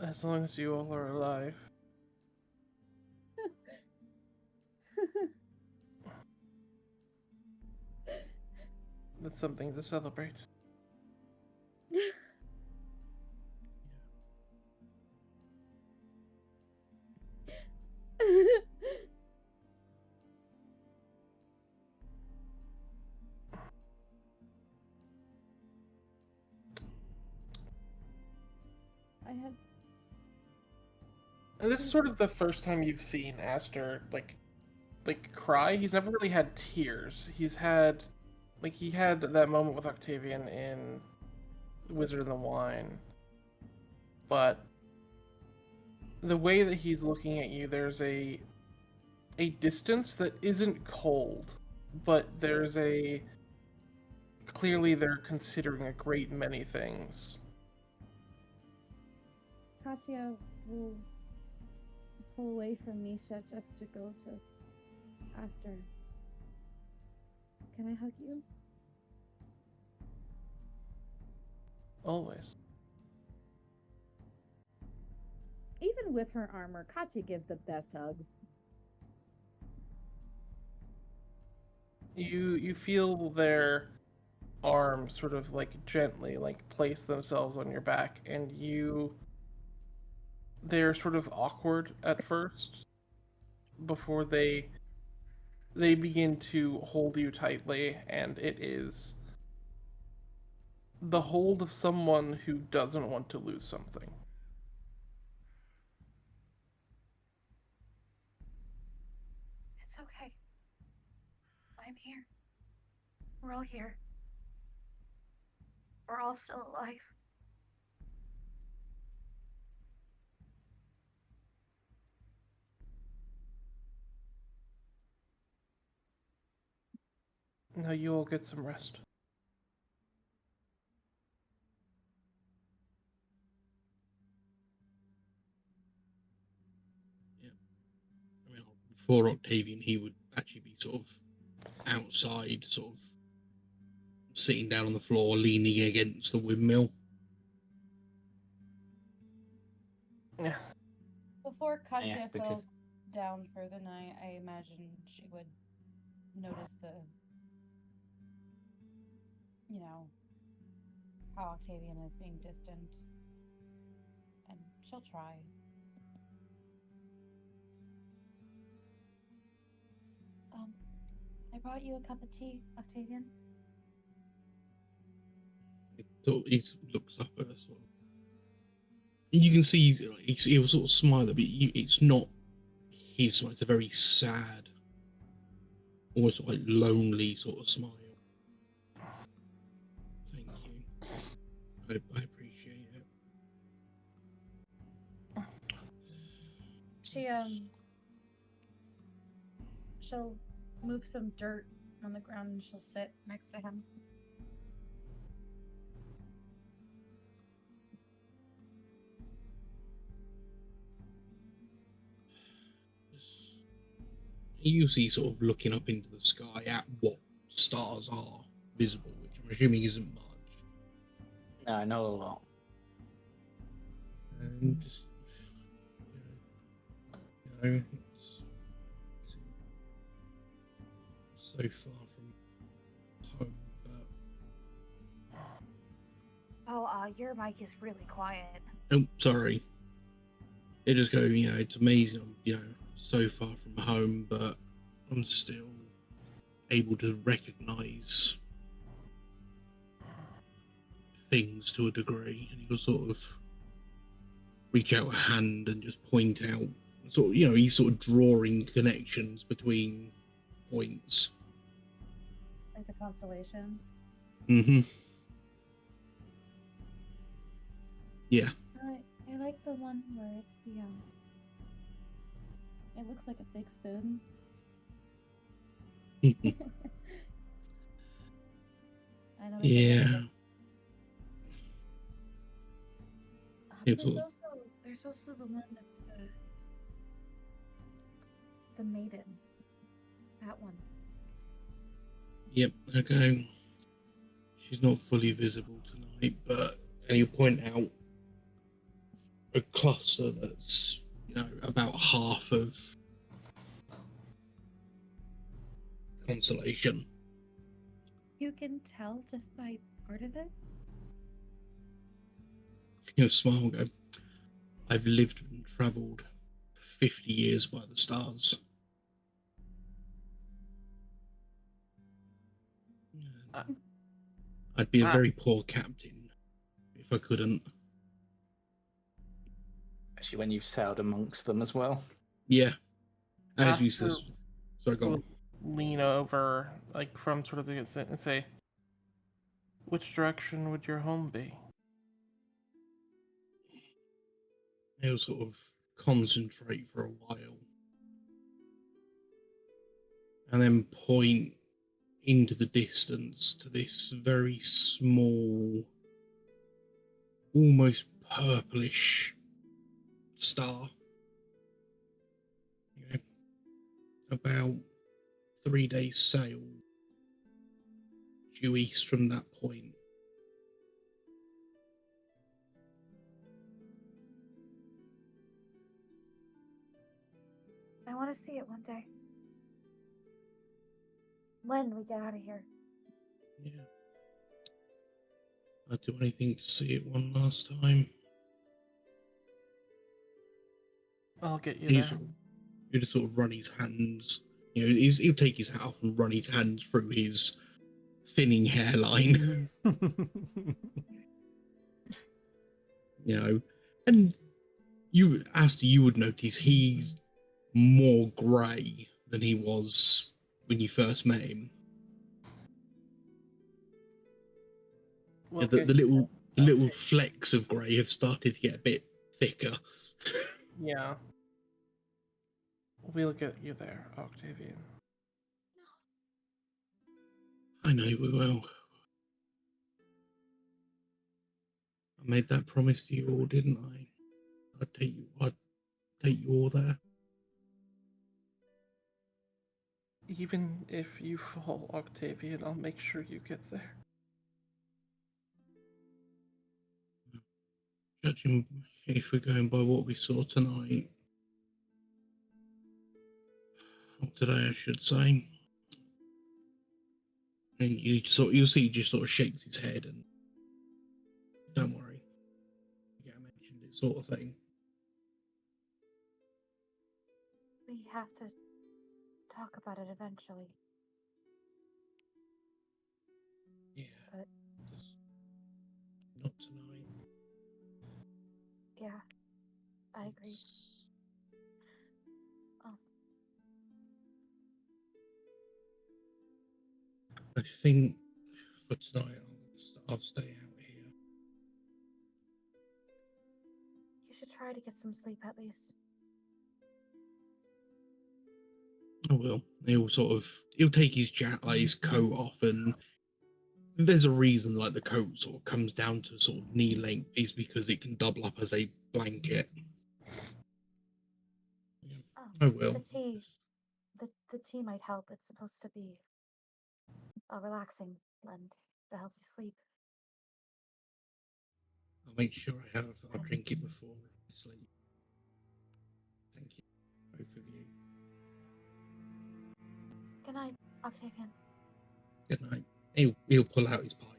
As long as you all are alive. That's something to celebrate. had. And this is sort of the first time you've seen Aster like cry. He's never really had tears. He's had he had that moment with Octavian in Wizard and the Wine. But the way that he's looking at you, there's a distance that isn't cold, but there's clearly they're considering a great many things. Katia will pull away from Misha just to go to Aster. Can I hug you? Always. Even with her armor, Katia gives the best hugs. You feel their arms sort of gently place themselves on your back, and they're sort of awkward at first before they begin to hold you tightly, and it is the hold of someone who doesn't want to lose something. It's okay. I'm here. We're all here. We're all still alive. Now you all get some rest. I mean, before Octavian, he would actually be sort of outside, sort of sitting down on the floor, leaning against the windmill. Yeah. Before Katia Yes, settles down for the night, I imagine she would notice how Octavian is being distant. And she'll try. I brought you a cup of tea, Octavian. He looks up at her, sort of. And you can see he'll sort of smile a bit. It's not his smile, it's a very sad, almost lonely sort of smile. Thank you. I appreciate it. She'll move some dirt on the ground and she'll sit next to him. You see sort of looking up into the sky at what stars are visible, which I'm assuming isn't much. No, not a lot. And just, it's so far from home, but... Oh, your mic is really quiet. Oh, sorry. It just goes, it's amazing, so far from home, but I'm still able to recognize things to a degree, and he'll sort of reach out a hand and just point out, he's sort of drawing connections between points. Like the constellations. Mm-hmm. Yeah. I like the one where it's the it looks like a big spoon. I know. Yeah. There's also the one that's the maiden. That one. Yep, okay. She's not fully visible tonight, but and you point out a cluster that's, about half of constellation. You can tell just by part of it? Smile, go, I've lived and travelled 50 years by the stars. I'd be a very poor captain if I couldn't. Especially when you've sailed amongst them as well. Yeah. As you Aster said. Sorry, go on. will lean over, like from sort of the and say, "Which direction would your home be?" He'll sort of concentrate for a while. And then point into the distance to this very small, almost purplish star. You know, about 3 days sail due east from that point. I want to see it one day. When we get out of here. Yeah. I'd do anything to see it one last time. I'll get you He'll there. just sort of run his hands. You know, he'll take his hat off and run his hands through his thinning hairline. You know, and Aster, you would notice he's more grey than he was when you first met him. Well, Yeah, the little flecks of grey have started to get a bit thicker. Yeah. We'll get you there, Octavian. I know we will. I made that promise to you all, didn't I? I'd take you all there. Even if you fall, Octavian, I'll make sure you get there. Judging if we're going by what we saw tonight, or today, I should say. And you'll see, he just sort of shakes his head and don't worry, yeah, I mentioned it, sort of thing. We have to talk about it eventually. Yeah, But just not tonight. yeah, I agree. I think for tonight I'll stay out here. You should try to get some sleep at least. I will. He'll take his his coat off, and there's a reason like the coat sort of comes down to sort of knee length is because it can double up as a blanket. Yeah, Oh, I will. The tea might help. It's supposed to be a relaxing blend that helps you sleep. I'll make sure I'll drink it before I sleep. Thank you, both of you. Good night, Octavian. Good night. He'll pull out his pipe.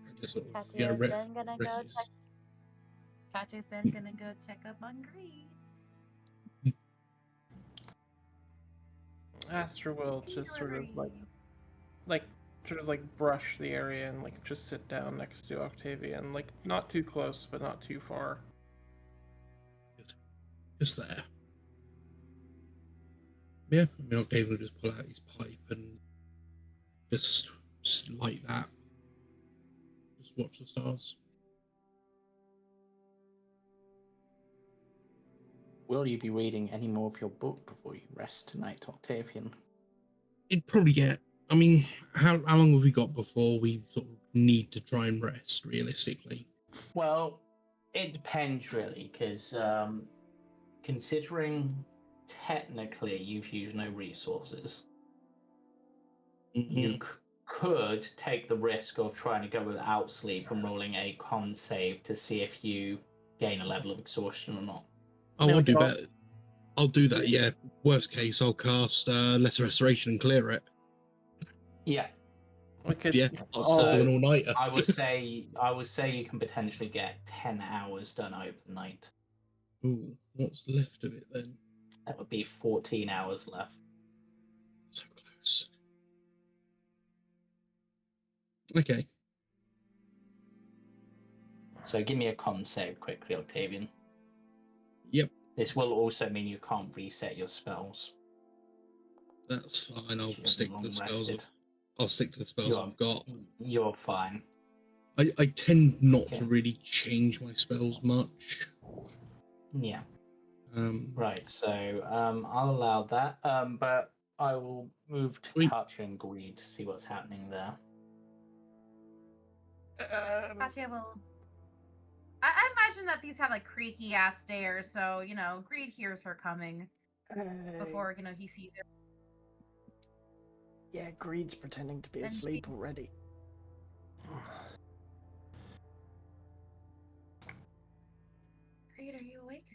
And just sort of, Katia's then gonna go rest his- check. Katia's then gonna go check up on Greed. Aster will just sort of like brush the area and like just sit down next to Octavian, like not too close but not too far. Just there. Yeah, I mean, Octavian will just pull out his pipe and just light that. Just watch the stars. Will you be reading any more of your book before you rest tonight, Octavian? It'd probably get. I mean, how long have we got before we sort of need to try and rest, realistically? Well, it depends really, because considering technically you've used no resources, you could take the risk of trying to go without sleep and rolling a con save to see if you gain a level of exhaustion or not. Oh, Yeah, I'll we do can all- that. I'll do that. Yeah. Worst case, I'll cast Lesser Restoration and clear it. Yeah. We could, Yeah, I'll do an all-nighter. I would say you can potentially get 10 hours done overnight. Ooh, what's left of it then? That would be 14 hours left. So close. Okay. So give me a con save quickly, Octavian. Yep, This will also mean you can't reset your spells. that's fine. I'll You haven't stick to the long spells. rested. I'll stick to the spells You're, I've got. you're fine. I tend not Okay. to really change my spells much. Yeah. Um, Right, so I'll allow that, but I will move to Sweet. Katia and Greed to see what's happening there. Katia will. I imagine that these have like creaky ass stairs, so you know, Greed hears her coming before he sees her. Yeah, Greed's pretending to be Then asleep she- already. Greed, are you awake?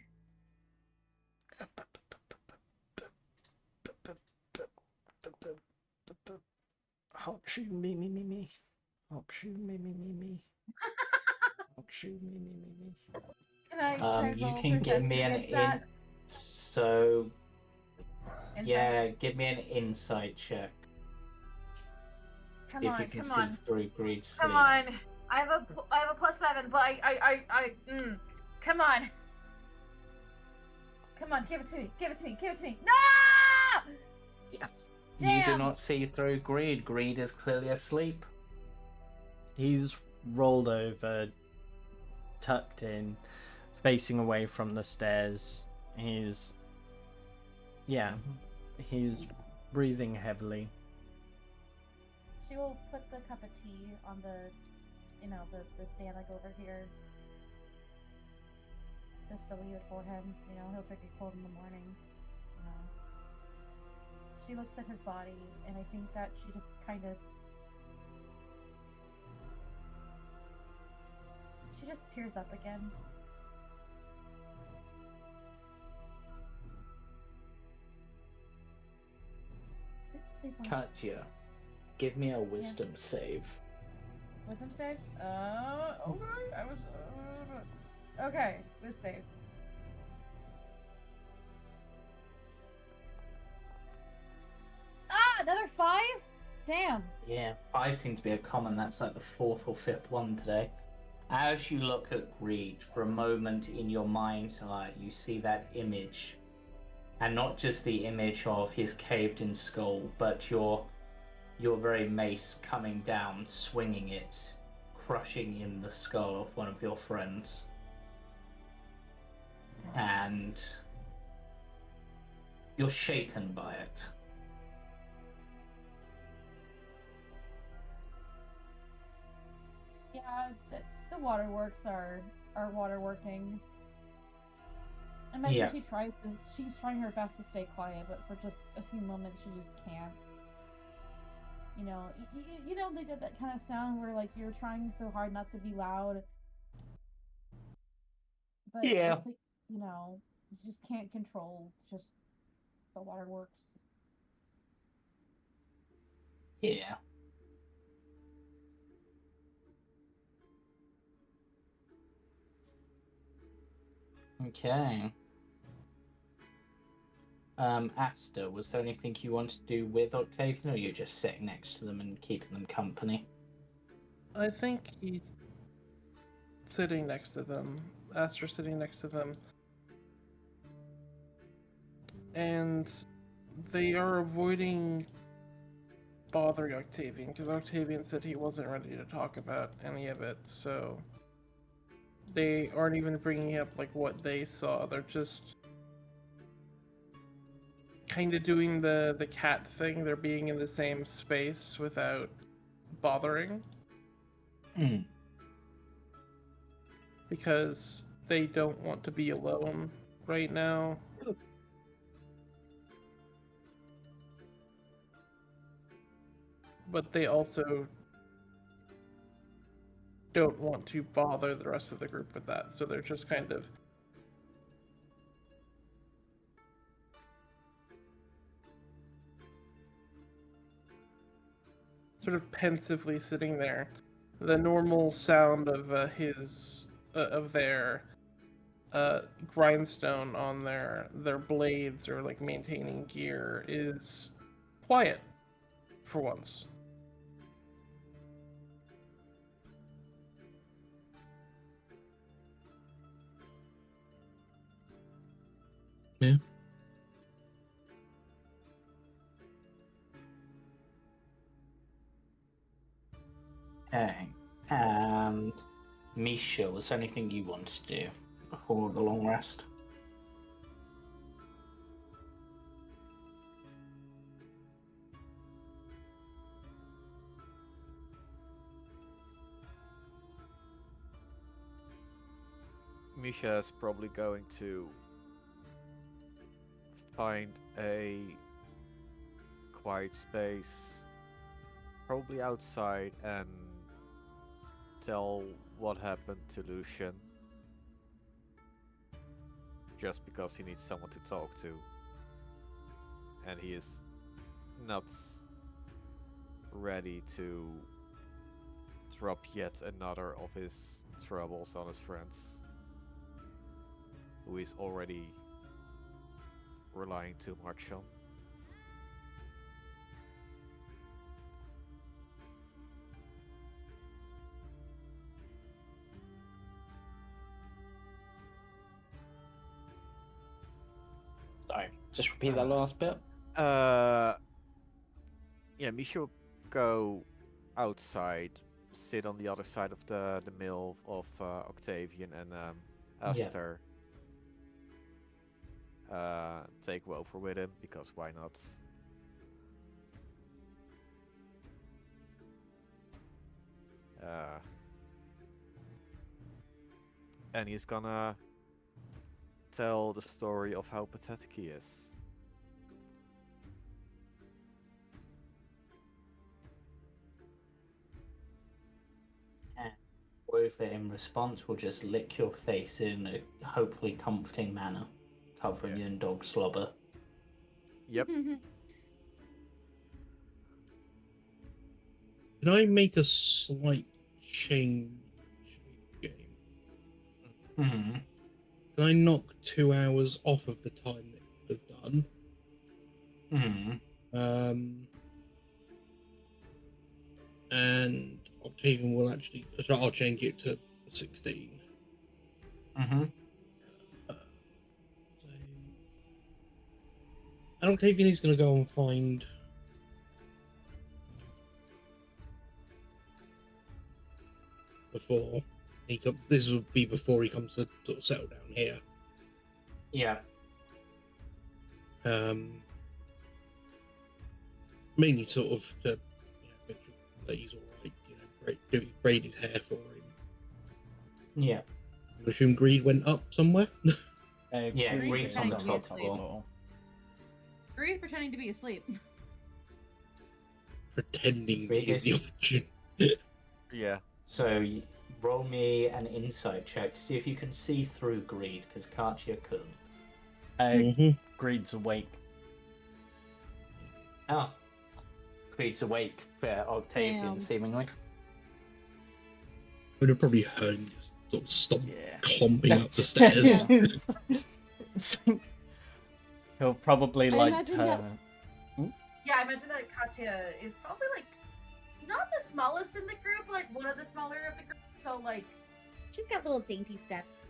Hop shoe me. Hop shoe me. Hop shoe me. Can I You roll can give me perception an against that? So Insight? yeah, give me an insight check. Come If on, you can come see on, through Greed's come sleep. on. I have a +7, but come on. Come on, give it to me. No! Yes. You do Damn! not see through Greed. Greed is clearly asleep. He's rolled over, tucked in, facing away from the stairs. He's breathing heavily. She will put the cup of tea on the stand like over here. Just to leave it for him. He'll drink it cold in the morning. She looks at his body, and I think that she just kind of... She just tears up again. Sleep on. Katia, give me a wisdom save. Wisdom save? Okay. I was... okay, wisdom save. Ah, another 5? Damn. Yeah, 5 seems to be a common. That's like the 4th or 5th one today. As you look at Greed, for a moment in your mind's eye, you see that image. And not just the image of his caved-in skull, but your very mace coming down, swinging it, crushing in the skull of one of your friends. And you're shaken by it. Yeah, the waterworks are waterworking. I imagine Yeah. she's trying her best to stay quiet, but for just a few moments she just can't. They get that kind of sound where like you're trying so hard not to be loud, but Yeah. but, you just can't control just the waterworks. Yeah. Okay. Aster, was there anything you wanted to do with Octavian, or you're just sitting next to them and keeping them company? I think he's sitting next to them. Aster sitting next to them. And they are avoiding bothering Octavian, because Octavian said he wasn't ready to talk about any of it, so they aren't even bringing up like what they saw. They're just kind of doing the cat thing. They're being in the same space without bothering. Because they don't want to be alone right now. But they also don't want to bother the rest of the group with that, so they're just kind of sort of pensively sitting there. The normal sound of their grindstone on their blades or like maintaining gear is quiet for once. Okay. And Misha, was there anything you want to do before the long rest? Misha is probably going to find a quiet space, probably outside, and tell what happened to Lucian. Just because he needs someone to talk to. And he is not ready to drop yet another of his troubles on his friends, who is already relying too much on. Sorry, just repeat that last bit. Yeah, Misha will go outside, sit on the other side of the mill of Octavian and Aster. Take Wofer with him, because why not? And he's gonna tell the story of how pathetic he is. And Wofer, in response, will just lick your face in a hopefully comforting manner, covering you in dog slobber. Yep. Can I make a slight change to the game? Mm-hmm. Can I knock 2 hours off of the time that it would have done? Mm-hmm. And Octavian will actually... I'll change it to 16. Mm-hmm. And Octavian is going to go and find... Before he comes... This will be before he comes to sort of settle down here. Yeah. Mainly sort of to make sure that he's alright, braid his hair for him. Yeah. I assume Greed went up somewhere? Yeah, Greed's on the pretending to be top asleep. floor. Greed pretending to be asleep. Pretending to Greed get is- the opportunity. Yeah. So roll me an insight check to see if you can see through Greed, because Katia couldn't. Greed's awake. Oh. Greed's awake for Octavian, Damn. seemingly. Would have probably heard him just sort of stop Yeah. clomping up the stairs. He'll probably I like imagine turn. that- Yeah, I imagine that Katia is probably like not the smallest in the group, like one of the smaller of the group. So like She's got little dainty steps.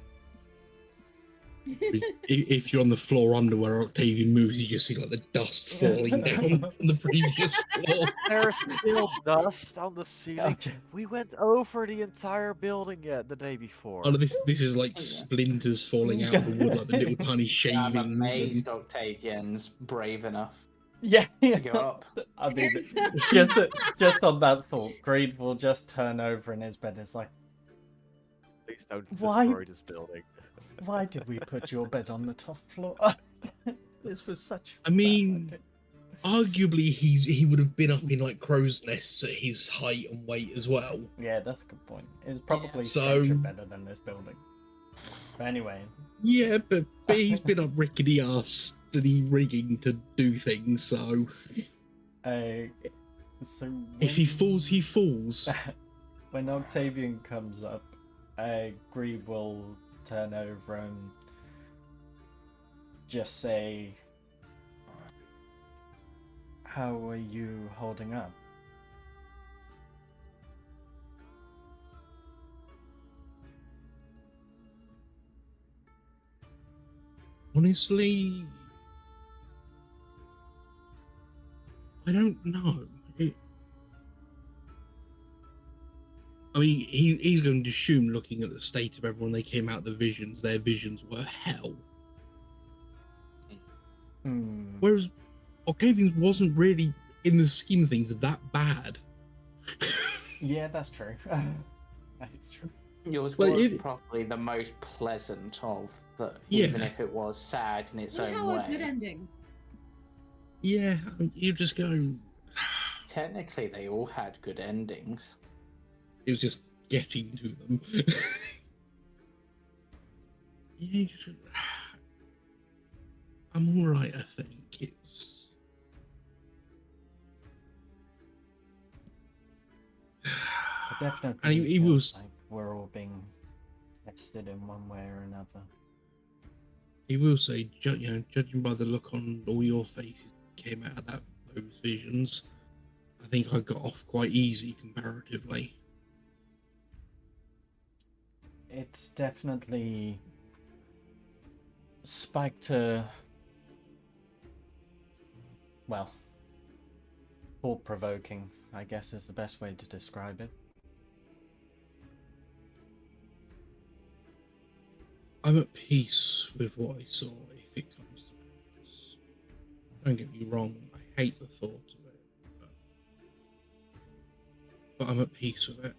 If you're on the floor under where Octavian moves, you just see like the dust falling down from the previous floor. There's still dust on the ceiling. Gotcha. We went over the entire building the day before. Oh, this is like splinters falling out of the wood, like the little tiny I'm shavings. amazed Octavian's brave enough Yeah, to go up. I mean, just on that thought, Greed will just turn over in his bed. It's like, Please don't Why? destroy this building. why did we put your bed on the top floor? This was such. I mean, arguably he would have been up in like crow's nests at his height and weight as well. Yeah, that's a good point. It's probably So- structure better than this building. But anyway, Yeah, but he's been up rickety ass bloody rigging to do things. So so if he when- falls, he falls. When Octavian comes up, Greed will turn over and just say, "How are you holding up?" Honestly, I don't know. I mean, he's going to assume, looking at the state of everyone they came out the visions, their visions were hell. Whereas Octavian's wasn't really, in the scheme of things, that bad. Yeah, that's true. That is true. Yours Well, was it- probably the most pleasant of the, Yeah. even if it was sad in its own Somehow a good way. ending. Yeah, you just go. Technically, they all had good endings. It was just getting to them. Yeah, I'm all right. I think it's. It definitely And he feels was. like we're all being tested in one way or another. He will say, judging by the look on all your faces came out of those visions, I think I got off quite easy comparatively. It's definitely spiked to, well, thought-provoking, I guess is the best way to describe it. I'm at peace with what I saw if it comes to pass. Don't get me wrong, I hate the thought of it, but I'm at peace with it.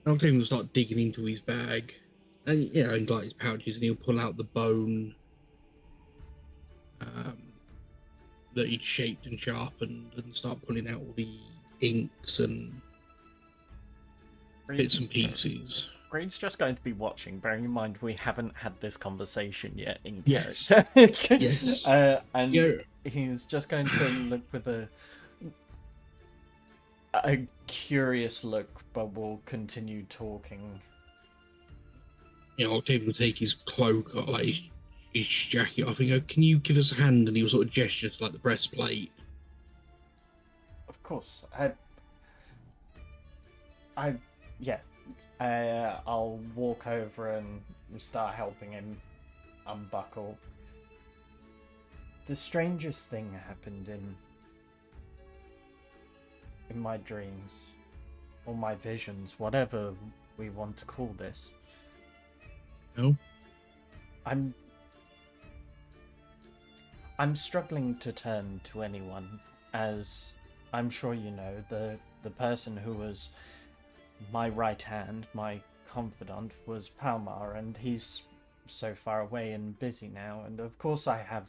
Octavian will start digging into his bag, and and like his pouches, and he'll pull out the bone that he'd shaped and sharpened, and start pulling out all the inks and bits and pieces. Green's just going to be watching, bearing in mind we haven't had this conversation yet in Yes. character. Yes. And Yeah. he's just going to look with a curious look, but will continue talking. Octavian will take his cloak, or like his jacket off, and go, "Can you give us a hand?" And he'll sort of gesture to like the breastplate. Of course, I'll walk over and start helping him unbuckle. The strangest thing happened in my dreams, or my visions, whatever we want to call this. No? I'm struggling to turn to anyone, as I'm sure you know, the person who was my right hand, my confidant, was Palmar, and he's so far away and busy now, and of course I have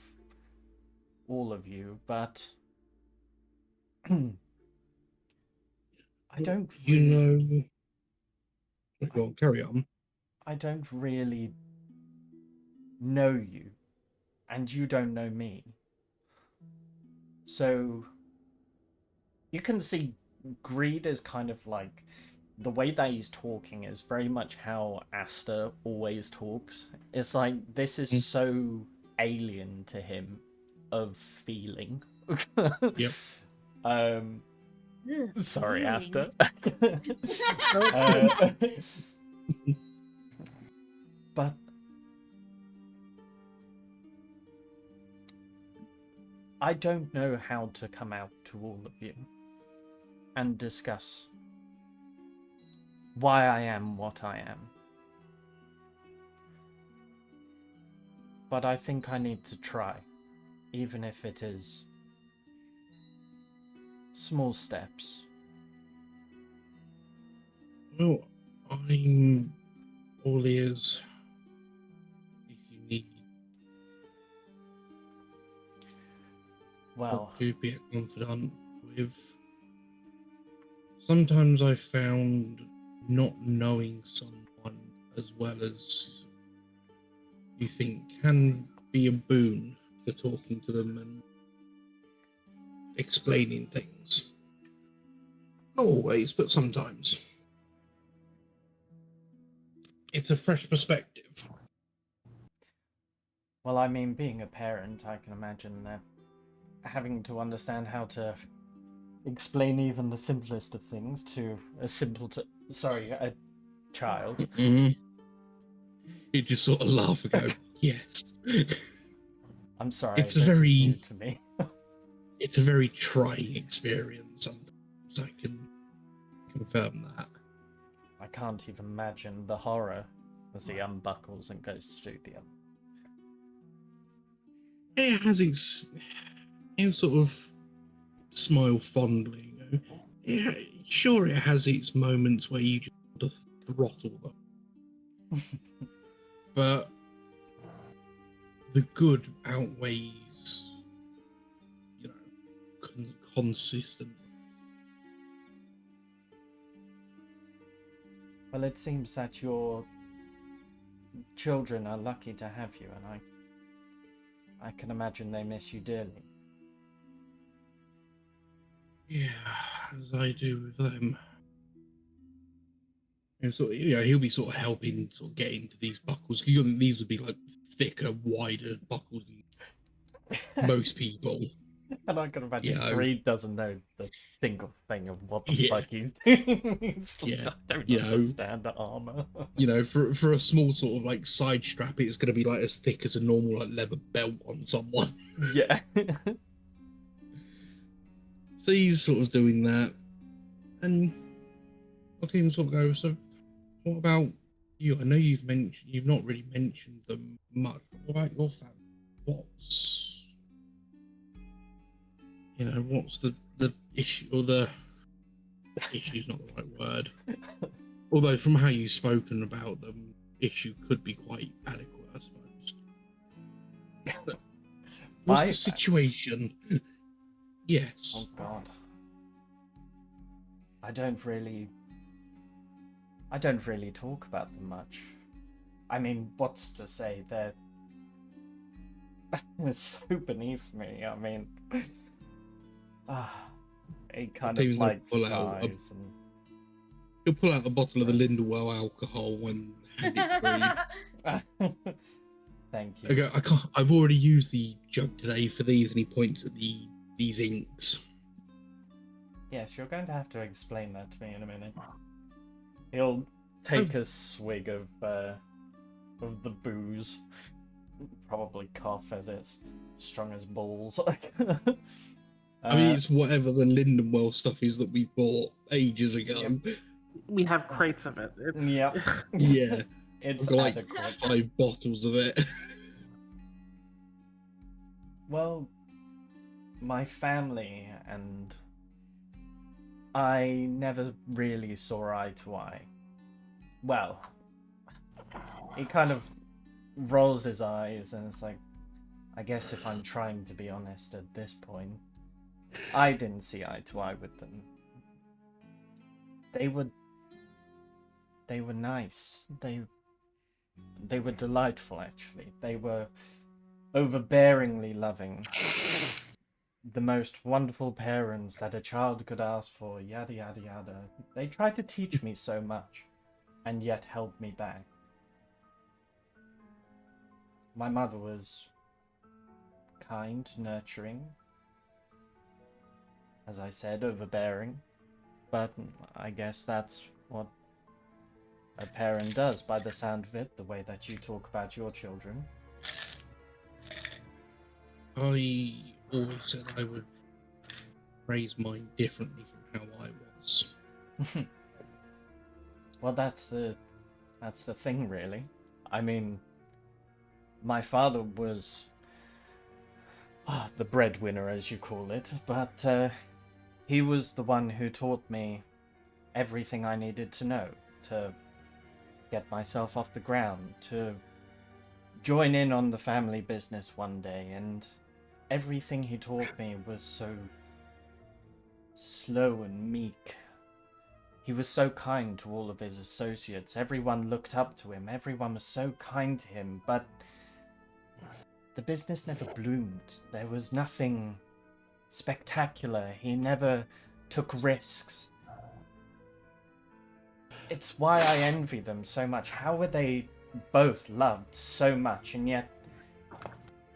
all of you, but I don't really... Go on, carry on. I don't really know you, and you don't know me. So you can see Greed is kind of like, the way that he's talking is very much how Aster always talks. It's like, this is so alien to him of feeling. Yep. Sorry, Aster. But I don't know how to come out to all of you and discuss why I am what I am. But I think I need to try, even if it is small steps. Well, I'm all ears if you need Well, to be a confidant with. Sometimes I've found not knowing someone as well as you think can be a boon for talking to them and explaining things. Not always, but sometimes. It's a fresh perspective. well, I mean, being a parent, I can imagine that having to understand how to explain even the simplest of things to a a child. Mm-hmm. You just sort of laugh and go, yes. I'm sorry, It's this very is new to me. It's a very trying experience. Sometimes I can confirm that. I can't even imagine the horror as he unbuckles and goes to do the other. It has its sort of smile fondly. You know? Yeah, sure, it has its moments where you just want to throttle them, but the good outweighs, you know, consistent. Well, it seems that your children are lucky to have you, and I can imagine they miss you dearly. Yeah, as I do with them. And so, you know, he'll be sort of helping sort of get into these buckles. You know, these would be like thicker, wider buckles than most people. And I can imagine Yeah, Greed doesn't know the single thing of what the Yeah. fuck he's doing. He's like, Yeah, I don't you know. understand the armor. You know, for a small sort of like side strap, it's going to be like as thick as a normal like leather belt on someone. Yeah. So he's sort of doing that, and Octavian sort of goes, so what about you? I know you've not really mentioned them much. What about your family? What's the issue, or the issue's not the right word. Although from how you've spoken about them, issue could be quite adequate, I suppose. But what's the situation? Yes. Oh god. I don't really talk about them much. I mean, what's to say? They're so beneath me. I mean, he kind of Octavian's gonna like pull out sighs and He'll pull out a bottle of the Lindwell alcohol and hand it free. Thank you. I go, I can't. I've already used the jug today for these, and he points at these inks. Yes, you're going to have to explain that to me in a minute. He'll take a swig of the booze, probably cough as it's strong as balls. I mean, it's whatever the Lindenwell stuff is that we bought ages ago. Yep. We have crates of it. It's... Yep. Yeah, It's I've got like adequate. 5 bottles of it. Well, my family and I never really saw eye to eye. Well, he kind of rolls his eyes and it's like, I guess if I'm trying to be honest at this point, I didn't see eye to eye with them. They were nice. They were delightful, actually. They were overbearingly loving. The most wonderful parents that a child could ask for, yada yada yada. They tried to teach me so much, and yet held me back. My mother was kind, nurturing, as I said, overbearing, but I guess that's what a parent does by the sound of it, the way that you talk about your children. I always said I would raise mine differently from how I was. Well, that's the thing, really. I mean, my father was the breadwinner, as you call it, but he was the one who taught me everything I needed to know to get myself off the ground, to join in on the family business one day, and everything he taught me was so slow and meek. He was so kind to all of his associates. Everyone looked up to him. Everyone was so kind to him, but the business never bloomed. There was nothing spectacular. He never took risks. It's why I envy them so much. How were they both loved so much, and yet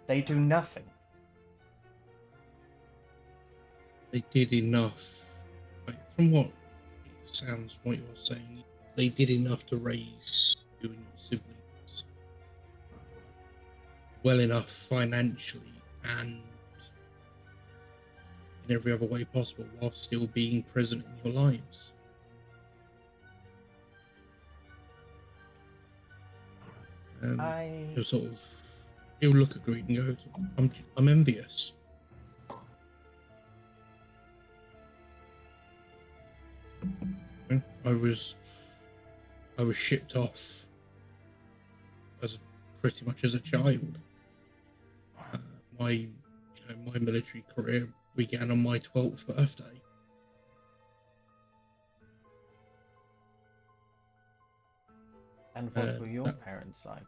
they do nothing? They did enough. Like, from what it sounds, what you're saying, they did enough to raise you and your siblings well enough financially and in every other way possible, while still being present in your lives. He'll sort of, he'll look at Greed and go, I'm envious. I was shipped off as pretty much as a child. My military career began on my 12th birthday. And what were your parents like?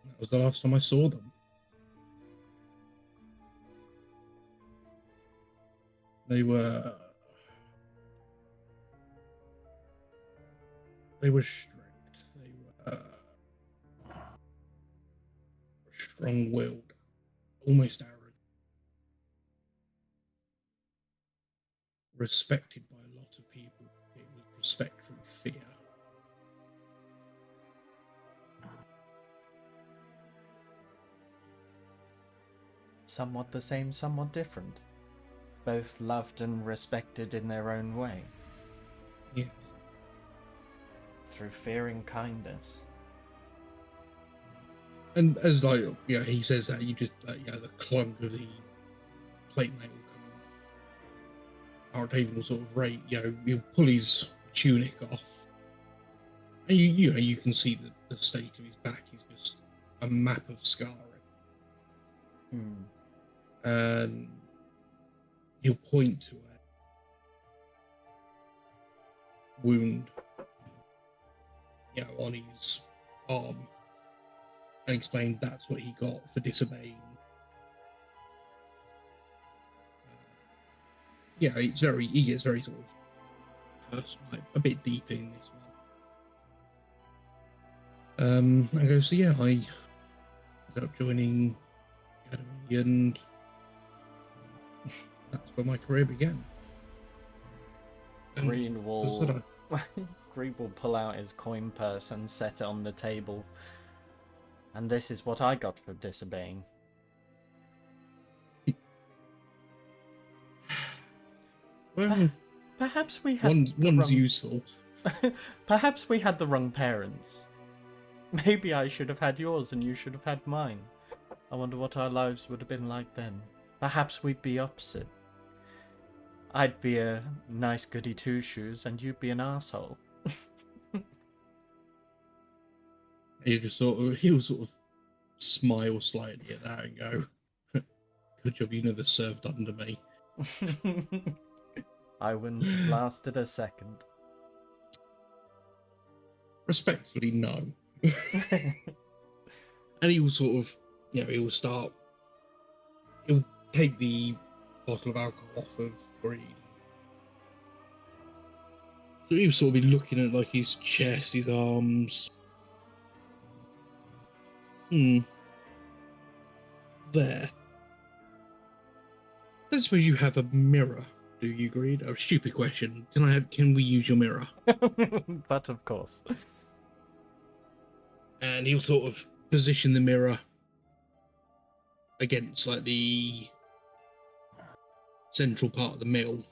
That was the last time I saw them. They were strict. They were strong-willed, almost arrogant, respected by a lot of people. It was respect through fear. Somewhat the same, somewhat different. Both loved and respected in their own way. Yeah. Through fear and kindness. And as he says that, you just the clunk of the plate mail coming up. Octavian will sort of he'll pull his tunic off, and you can see the state of his back. He's just a map of scarring. And he'll point to a wound, on his arm, and explain that's what he got for disobeying. He gets very sort of personal, a bit deep in this one. I go, so I ended up joining Academy, and that's where my career began. Green will pull out his coin purse and set it on the table. And this is what I got for disobeying. Well, perhaps we had one's useful. Perhaps we had the wrong parents. Maybe I should have had yours and you should have had mine. I wonder what our lives would have been like then. Perhaps we'd be opposite. I'd be a nice goody two-shoes and you'd be an arsehole. He'll sort of smile slightly at that and go, good job you never served under me. I wouldn't have lasted a second. Respectfully, no. And he will sort of, he'll take the bottle of alcohol off of Greed. So he'll sort of be looking at his chest, his arms. There. I don't suppose you have a mirror, do you, Greed? Oh, stupid question. Can we use your mirror? But of course. And he'll sort of position the mirror against the central part of the mill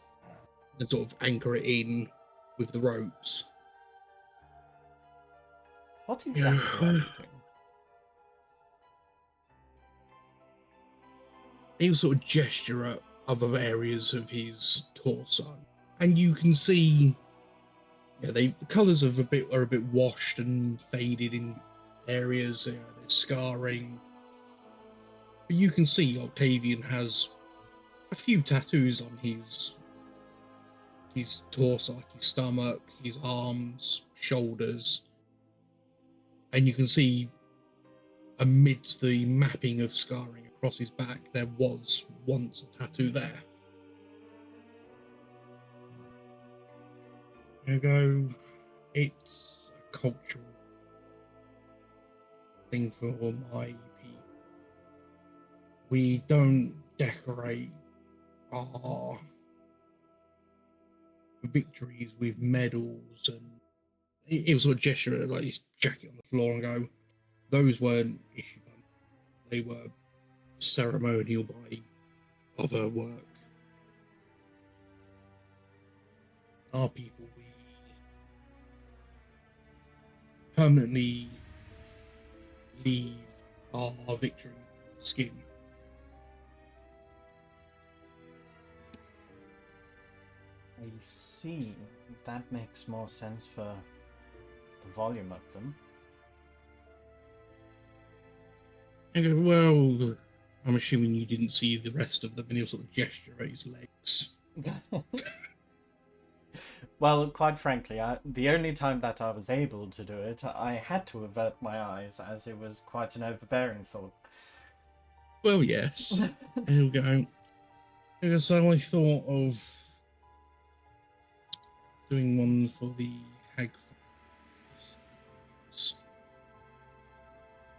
and sort of anchor it in with the ropes. What exactly are you doing? He'll sort of gesture at other areas of his torso, and you can see, the colours are a bit washed and faded in areas. There's scarring, but you can see Octavian has a few tattoos on his torso, his stomach, his arms, shoulders, and you can see amidst the mapping of scarring across his back, there was once a tattoo there. It's a cultural thing for my people. We don't decorate our victories with medals, and he was sort of gesture at his jacket on the floor and go, those weren't issued by me. They were ceremonial by other work. Our people, we permanently leave our victory skin. I see. That makes more sense for the volume of them. I go, well, I'm assuming you didn't see the rest of them, and he'll sort of gesture at his legs. Well, quite frankly, the only time that I was able to do it, I had to avert my eyes, as it was quite an overbearing thought. Well, yes. And he'll go, so I thought of doing one for the hag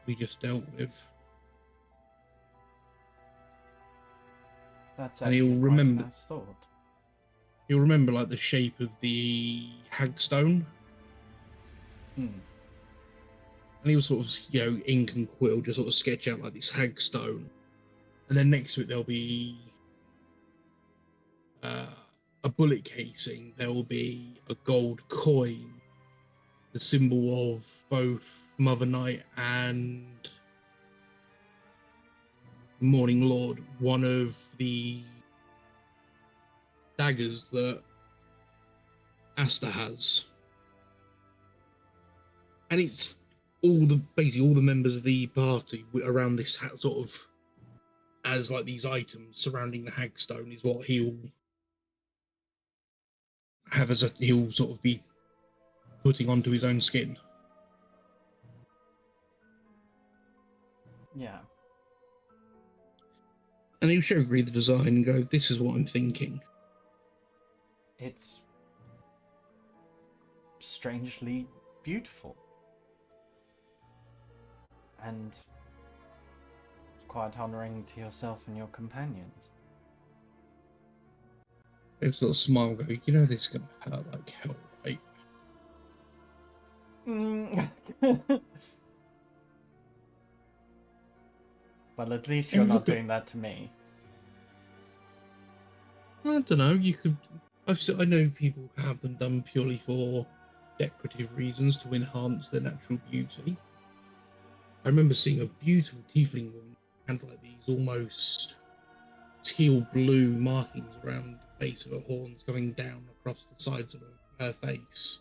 we just dealt with. That's And actually he'll quite remember. a nice thought. You'll remember like the shape of the hagstone, and he'll sort of, ink and quill just sort of sketch out like this hagstone, and then next to it there'll be a bullet casing. There will be a gold coin, the symbol of both Mother Knight and Morning Lord, one of the daggers that Aster has, and it's basically all the members of the party around this sort of as like these items surrounding the hagstone is what he'll have he'll sort of be putting onto his own skin. Yeah. And he'll show Gree the design and go, "This is what I'm thinking." It's strangely beautiful. And quite honouring to yourself and your companions. He'll sort of smile and go, this is going to hurt like hell, right? Well, at least you're not doing that to me. I don't know, you could... I know people have them done purely for decorative reasons to enhance their natural beauty. I remember seeing a beautiful tiefling woman had like these almost teal blue markings around the base of her horns going down across the sides of her face.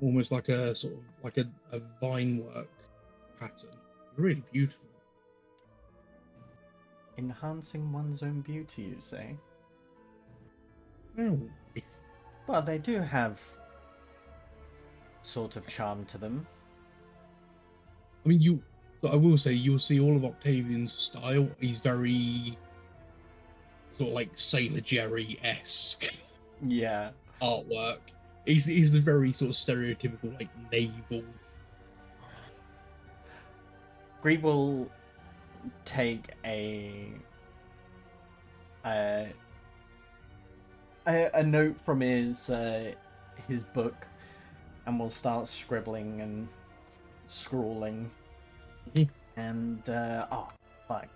Almost like a sort of like a vine work pattern. Really beautiful. Enhancing one's own beauty, you say? Oh. Well, they do have sort of charm to them. I mean, I will say, you'll see all of Octavian's style. He's very sort of like Sailor Jerry-esque Yeah. artwork. He's the very sort of stereotypical like naval. Gree will take a note from his book and will start scribbling and scrawling. And oh fuck,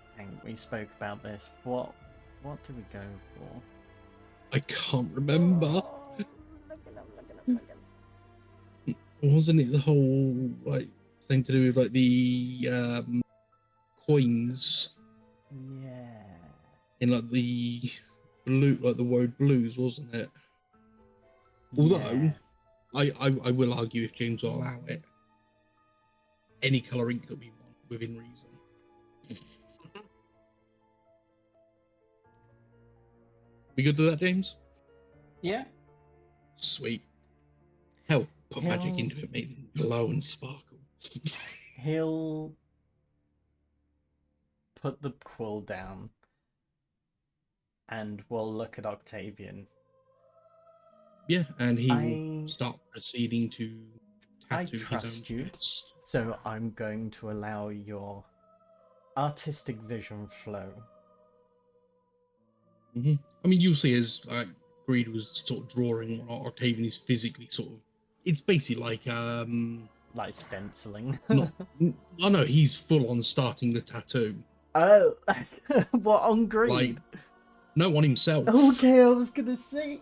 we spoke about this. What did we go for? I can't remember. Oh, Wasn't it the whole like thing to do with like the coins? Yeah. In like the blue, like the word blues, wasn't it? Although Yeah. I will argue, if James will allow it, any colour ink that we want within reason. We good to that, James? Yeah. Sweet. Hell, put magic into it, make them glow and sparkle. He'll put the quill down and we'll look at Octavian. Yeah, and he will I start proceeding to tattoo his trust own you. chest. So I'm going to allow your artistic vision flow. I mean, you'll see as Greed was sort of drawing, Octavian is physically sort of. It's basically like Like stenciling. I know he's full on starting the tattoo. Oh, what on Greed? Like, no, on himself. Okay, I was gonna say.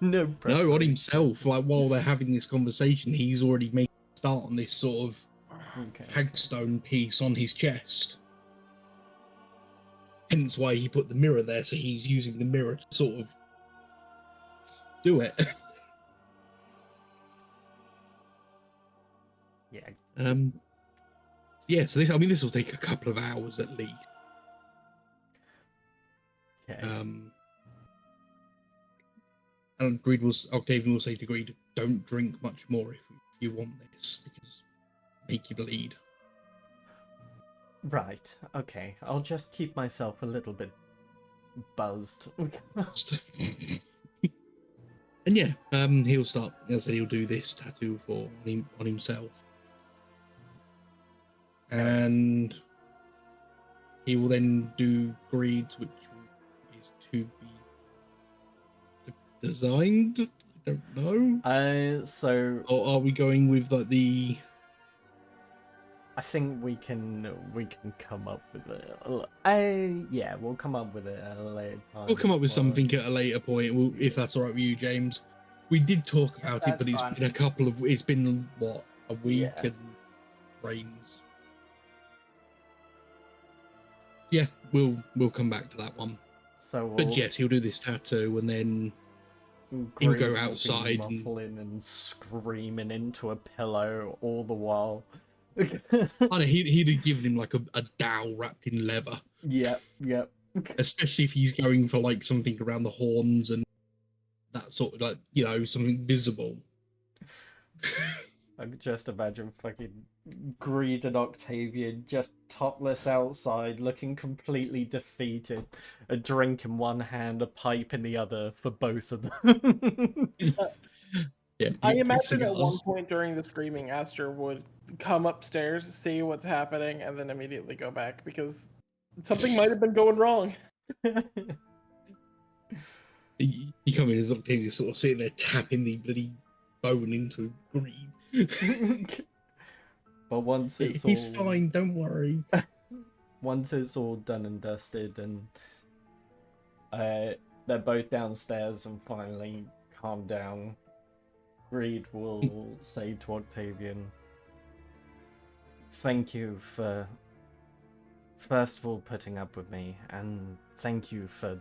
No No, on preparation. himself. Like while they're having this conversation, he's already made a start on this sort of Okay. hagstone piece on his chest. Hence why he put the mirror there, so he's using the mirror to sort of do it. Yeah. Yeah, so this will take a couple of hours at least. Okay. And Octavian will say to Greed, don't drink much more if you want this, because make you bleed. Right. Okay. I'll just keep myself a little bit buzzed. And yeah, he'll start. He'll do this tattoo on himself, and he will then do Greed's, which is to be designed. I don't know. So Or are we going with like the? I think we can come up with it. Yeah, we'll come up with it at a later time. We'll come up with something at a later point, if that's all right with you, James. We did talk about it, That's but fine. it's been what, a week Yeah. and rains. Yeah, we'll come back to that one. So But yes, he'll do this tattoo and then he'll Greed go will be outside and- muffling and screaming into a pillow all the while. I know he'd have given him like a dowel wrapped in leather, Yep. especially if he's going for like something around the horns and that sort of like, something visible. I could just imagine fucking Greed and Octavian just topless outside, looking completely defeated. A drink in one hand, a pipe in the other for both of them. Yeah, I big imagine at one cigars. point during the screaming, Aster would come upstairs, see what's happening, and then immediately go back because something might have been going wrong. You come in as Octavian sort of sitting there tapping the bloody bone into Greed. But once it's He's all fine, don't worry. once it's all done and dusted and they're both downstairs and finally calm down, Greed will say to Octavian, thank you for first of all putting up with me, and thank you for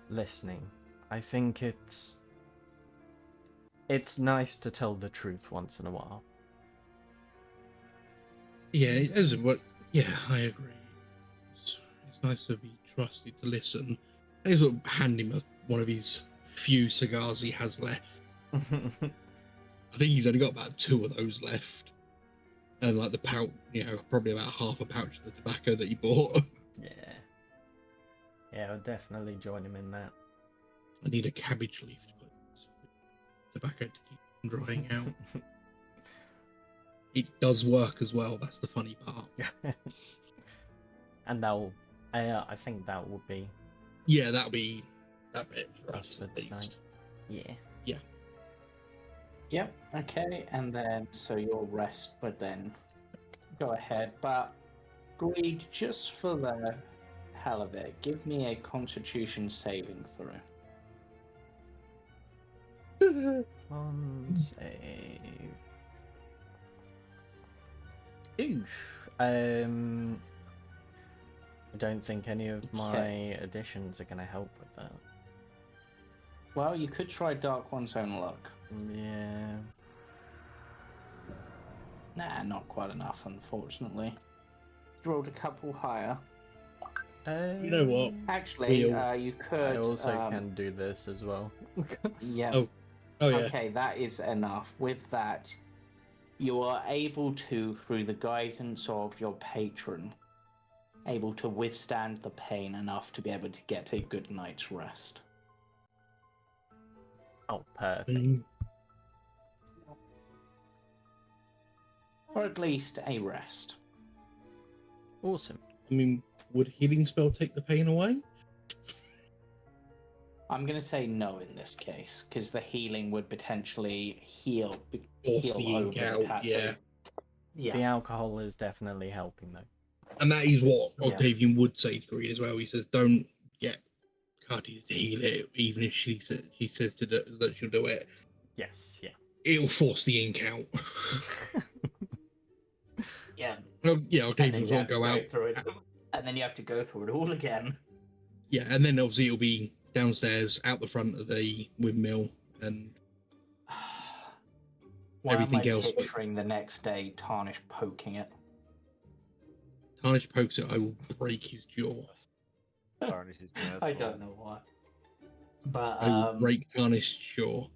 listening. I think it's nice to tell the truth once in a while. Yeah, I agree. It's nice to be trusted to listen. I sort of hand him one of his few cigars he has left. I think he's only got about 2 of those left. And like the pouch, probably about half a pouch of the tobacco that he bought. Yeah, I'll definitely join him in that. I need a cabbage leaf to put tobacco to keep from drying out. It does work as well, that's the funny part. And I think that will be Yeah, that'll be that bit for us for at tonight. least. Yeah. Yep, okay, and then so you'll rest, but then go ahead. But Greed, just for the hell of it, give me a Constitution saving throw. One save. Oof. I don't think any of my additions are going to help with that. Well, you could try Dark One's Own Luck. Yeah. Nah, not quite enough, unfortunately. Rolled a couple higher. You know what? Actually, you I could. also can do this as well. Yeah. Oh yeah. Okay, that is enough. With that, you are able to, through the guidance of your patron, able to withstand the pain enough to be able to get a good night's rest. Oh, perfect. Or at least a rest. Awesome. I mean, would healing spell take the pain away? I'm going to say no in this case, because the healing would potentially heal Force the over ink the out, tattoo. yeah. Yeah. The alcohol is definitely helping, though. And that is what Yeah. Octavian would say to Greed as well. He says, don't get Katia to heal it, even if she says that she'll do it. Yes, yeah. It'll force the ink out. Yeah. Oh, yeah, And then Octavian you won't have to go out. through it. And then you have to go through it all again. Yeah, and then obviously it'll be downstairs, out the front of the windmill, and Why everything am I else. picturing the next day Tarnish poking it? Tarnish pokes it, I will break his jaw. Tarnish is the I asshole. don't know why. But I will break Tarnish's jaw.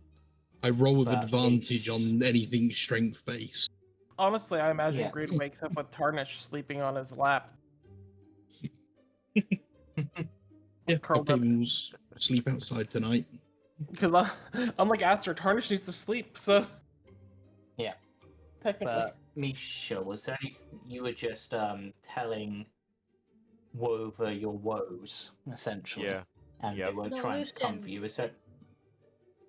I roll with but advantage Mish- on anything strength based. Honestly, I imagine Yeah. Greed wakes up with Tarnish sleeping on his lap. Yeah, Curled up. Octavian will sleep outside tonight. Because unlike Aster, Tarnish needs to sleep, so. Yeah. Technically. But Misha, was there any, you were just telling Wover your woes, essentially. Yeah. And Yep. they were No, trying to Lucian. comfort you. Is that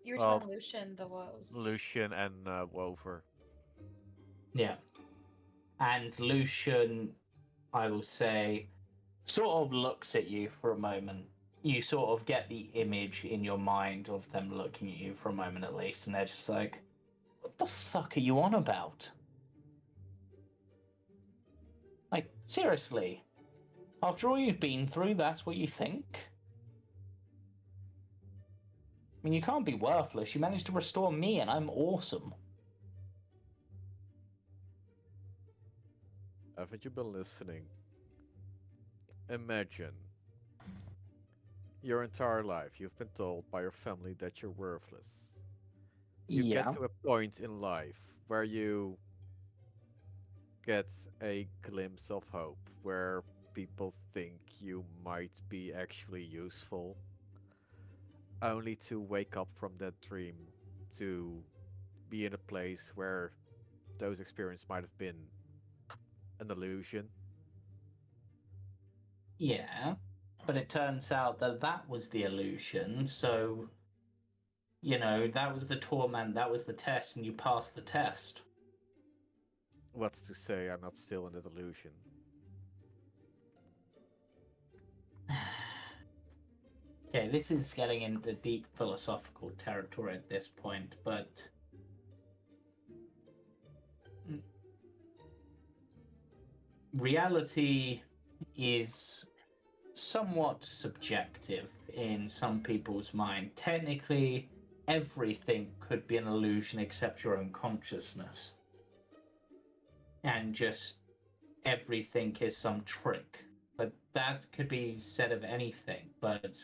You were Well, telling Lucian the woes. Lucian and Wover. yeah. And Lucian, I will say, sort of looks at you for a moment. You sort of get the image in your mind of them looking at you for a moment at least, and they're just like, what the fuck are you on about? Like, seriously? After all you've been through, that's what you think? I mean, you can't be worthless. You managed to restore me, and I'm awesome. Haven't you been listening? Imagine your entire life you've been told by your family that you're worthless. You Yeah. get to a point in life where you get a glimpse of hope, where people think you might be actually useful, only to wake up from that dream to be in a place where those experiences might have been an illusion. Yeah. But it turns out that that was the illusion, so, you know, that was the torment, that was the test, and you passed the test. What's to say I'm not still in that illusion? Okay, this is getting into deep philosophical territory at this point, but reality is somewhat subjective in some people's mind. Technically, everything could be an illusion except your own consciousness. And just everything is some trick. But that could be said of anything, but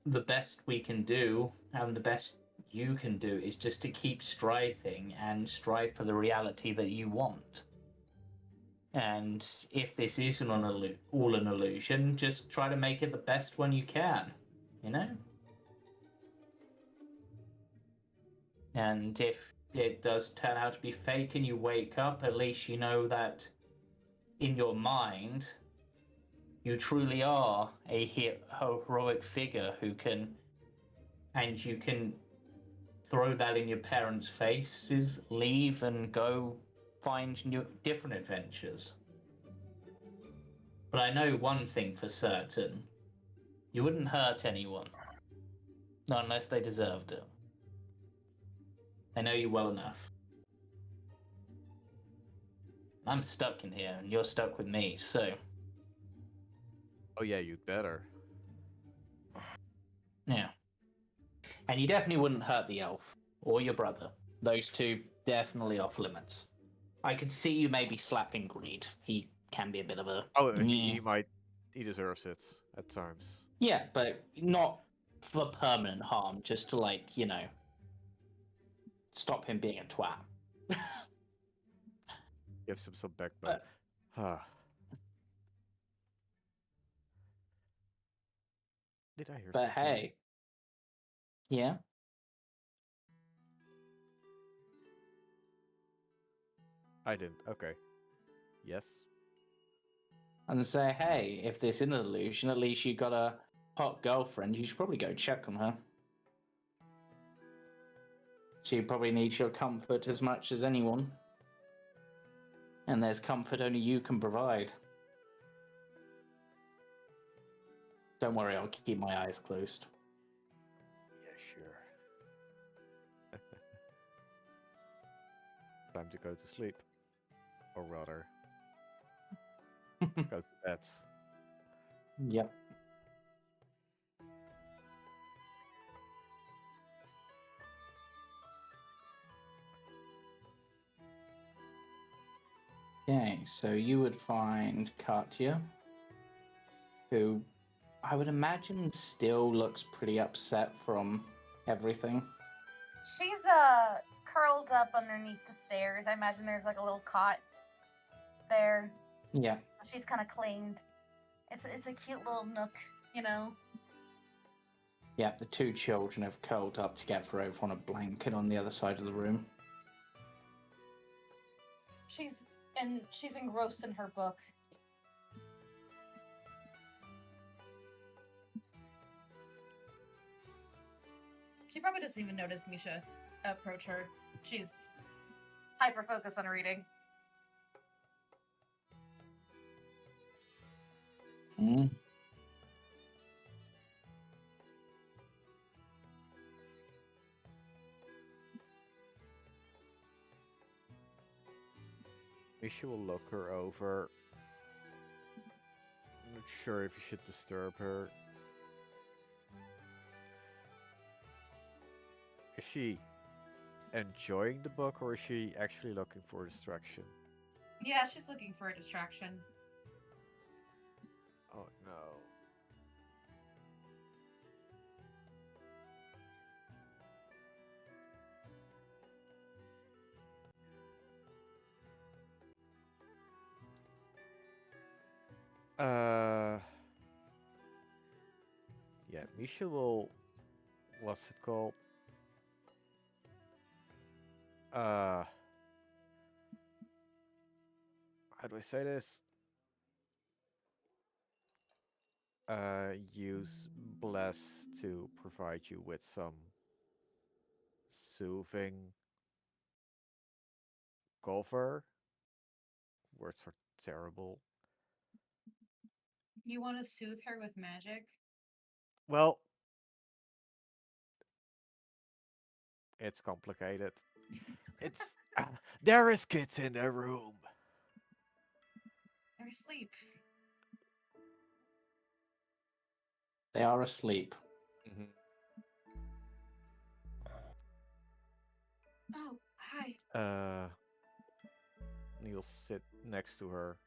the best we can do, and the best you can do, is just to keep striving and strive for the reality that you want. And if this isn't all an illusion, just try to make it the best one you can, you know? And if it does turn out to be fake and you wake up, at least you know that in your mind, you truly are a heroic figure who can, and you can throw that in your parents' faces, leave and go find different adventures. But I know one thing for certain. You wouldn't hurt anyone. Not unless they deserved it. I know you well enough. I'm stuck in here, and you're stuck with me, so... Oh yeah, you'd better. Yeah. And you definitely wouldn't hurt the elf, or your brother. Those two definitely off limits. I could see you maybe slapping Greed. He can be a bit of a... Oh, he deserves it at times. Yeah, but not for permanent harm, just to, like, you know, stop him being a twat. Gives him some backbone. Did I hear But something? hey, yeah? I didn't. Okay. Yes. And say, hey, if this is an illusion, at least you got a hot girlfriend. You should probably go check on her. She probably needs your comfort as much as anyone. And there's comfort only you can provide. Don't worry, I'll keep my eyes closed. Yeah, sure. Time to go to sleep. Or rather, go to bed. Yep. Okay, so you would find Katia, who I would imagine still looks pretty upset from everything. She's curled up underneath the stairs. I imagine there's like a little cot there. Yeah. She's kind of claimed. It's a cute little nook, you know. Yeah, the two children have curled up together over on a blanket on the other side of the room. She's engrossed in her book. She probably doesn't even notice Misha approach her. She's hyper focused on reading. Mm. Misha will look her over. I'm not sure if you should disturb her. Is she enjoying the book, or is she actually looking for a distraction? Yeah, she's looking for a distraction. Oh no. Yeah, Misha will. What's it called? How do I say this? Use Bless to provide you with some soothing cover. Words are terrible. You want to soothe her with magic? Well, it's complicated. It's there is kids in the room. They're asleep. They are asleep. Mm-hmm. Oh, hi. You'll sit next to her.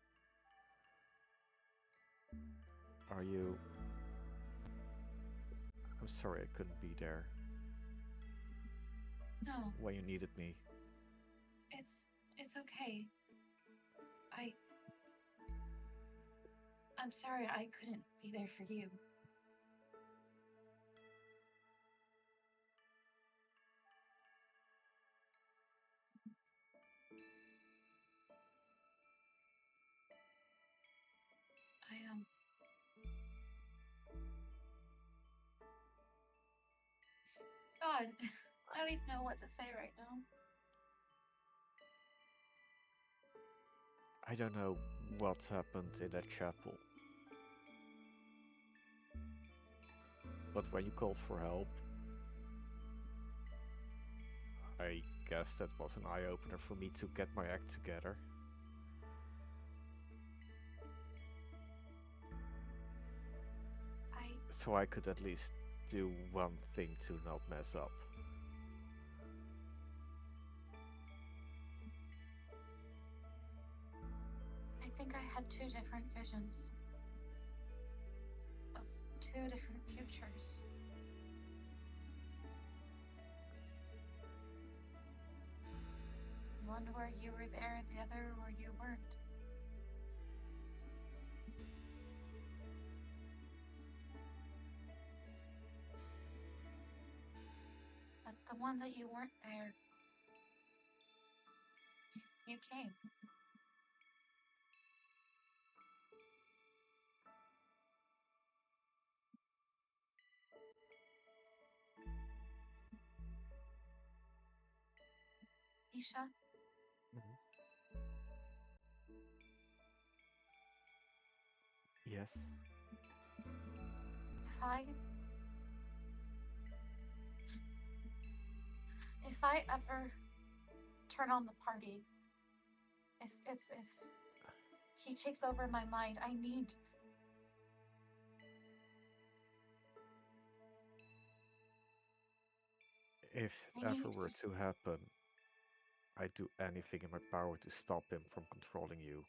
Are you? I'm sorry I couldn't be there No, when you needed me. it's okay. I'm sorry I couldn't be there for you. God, I don't even know what to say right now. I don't know what happened in that chapel. But when you called for help, I guess that was an eye-opener for me to get my act together. So I could at least do one thing to not mess up. I think I had two different visions of two different futures. One where you were there, the other where you weren't. But the one that you weren't there, you came. Misha? Yes. if I ever turn on the party, if he takes over my mind, I need If it ever were to happen, I'd do anything in my power to stop him from controlling you.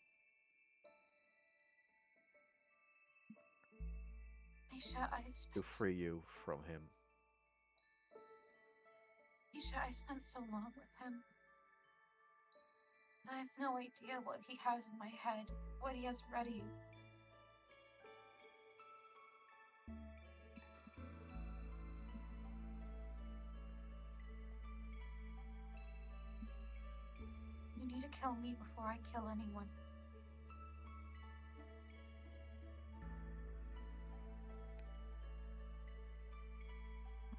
Misha, To free you from him. Misha, I spent so long with him. I have no idea what he has in my head, what he has ready. You need to kill me before I kill anyone.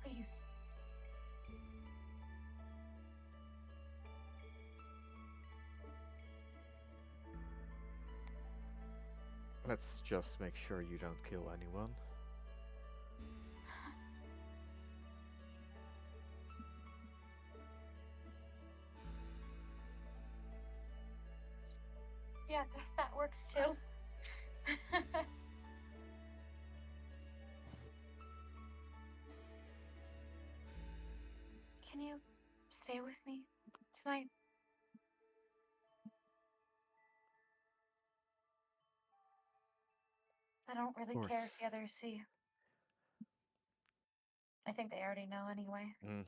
Please. Let's just make sure you don't kill anyone. Yeah, that works too. Can you stay with me tonight? I don't really care if the others see. I think they already know anyway. Mm.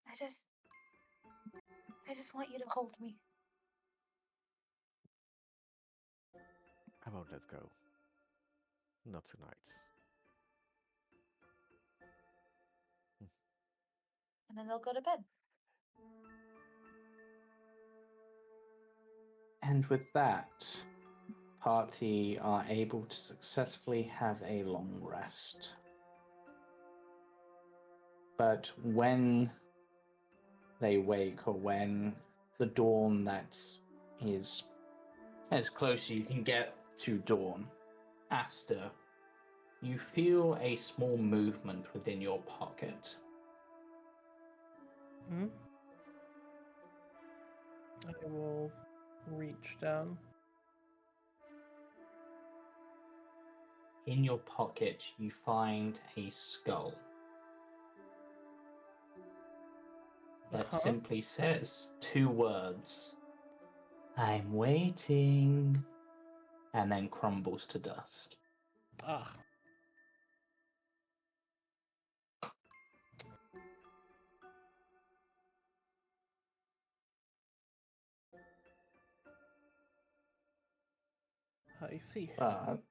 I just want you to hold me. I won't let go. Not tonight. And then they'll go to bed. And with that, party are able to successfully have a long rest. But when they wake, or when the dawn that is as close as you can get to dawn, Aster, you feel a small movement within your pocket. Hmm? I will reach down. In your pocket, you find a skull that simply says 2 words, "I'm waiting," and then crumbles to dust. Ah. I see. But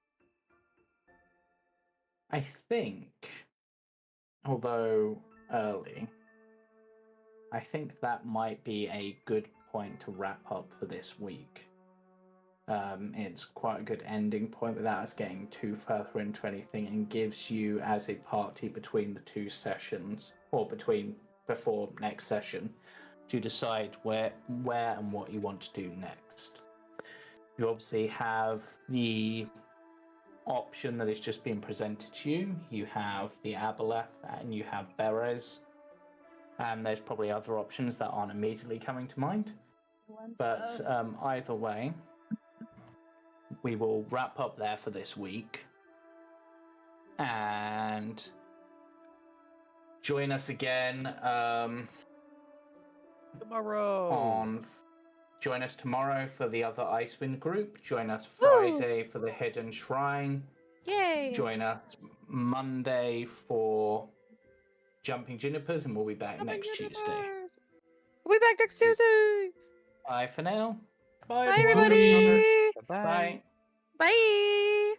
I think, although early, I think that might be a good point to wrap up for this week. It's quite a good ending point without us getting too further into anything, and gives you as a party between the 2 sessions, or before next session, to decide where and what you want to do next. You obviously have the option that is just being presented to you. You have the Aboleth and you have Berez. And there's probably other options that aren't immediately coming to mind. But either way, we will wrap up there for this week. And join us again Tomorrow! Join us tomorrow for the other Icewind group. Join us Friday for the Hidden Shrine. Yay! Join us Monday for Jumping Junipers, and we'll be back next Tuesday. We'll be back next Tuesday! Bye for now. Bye, Bye, everybody! Bye. Bye. Bye!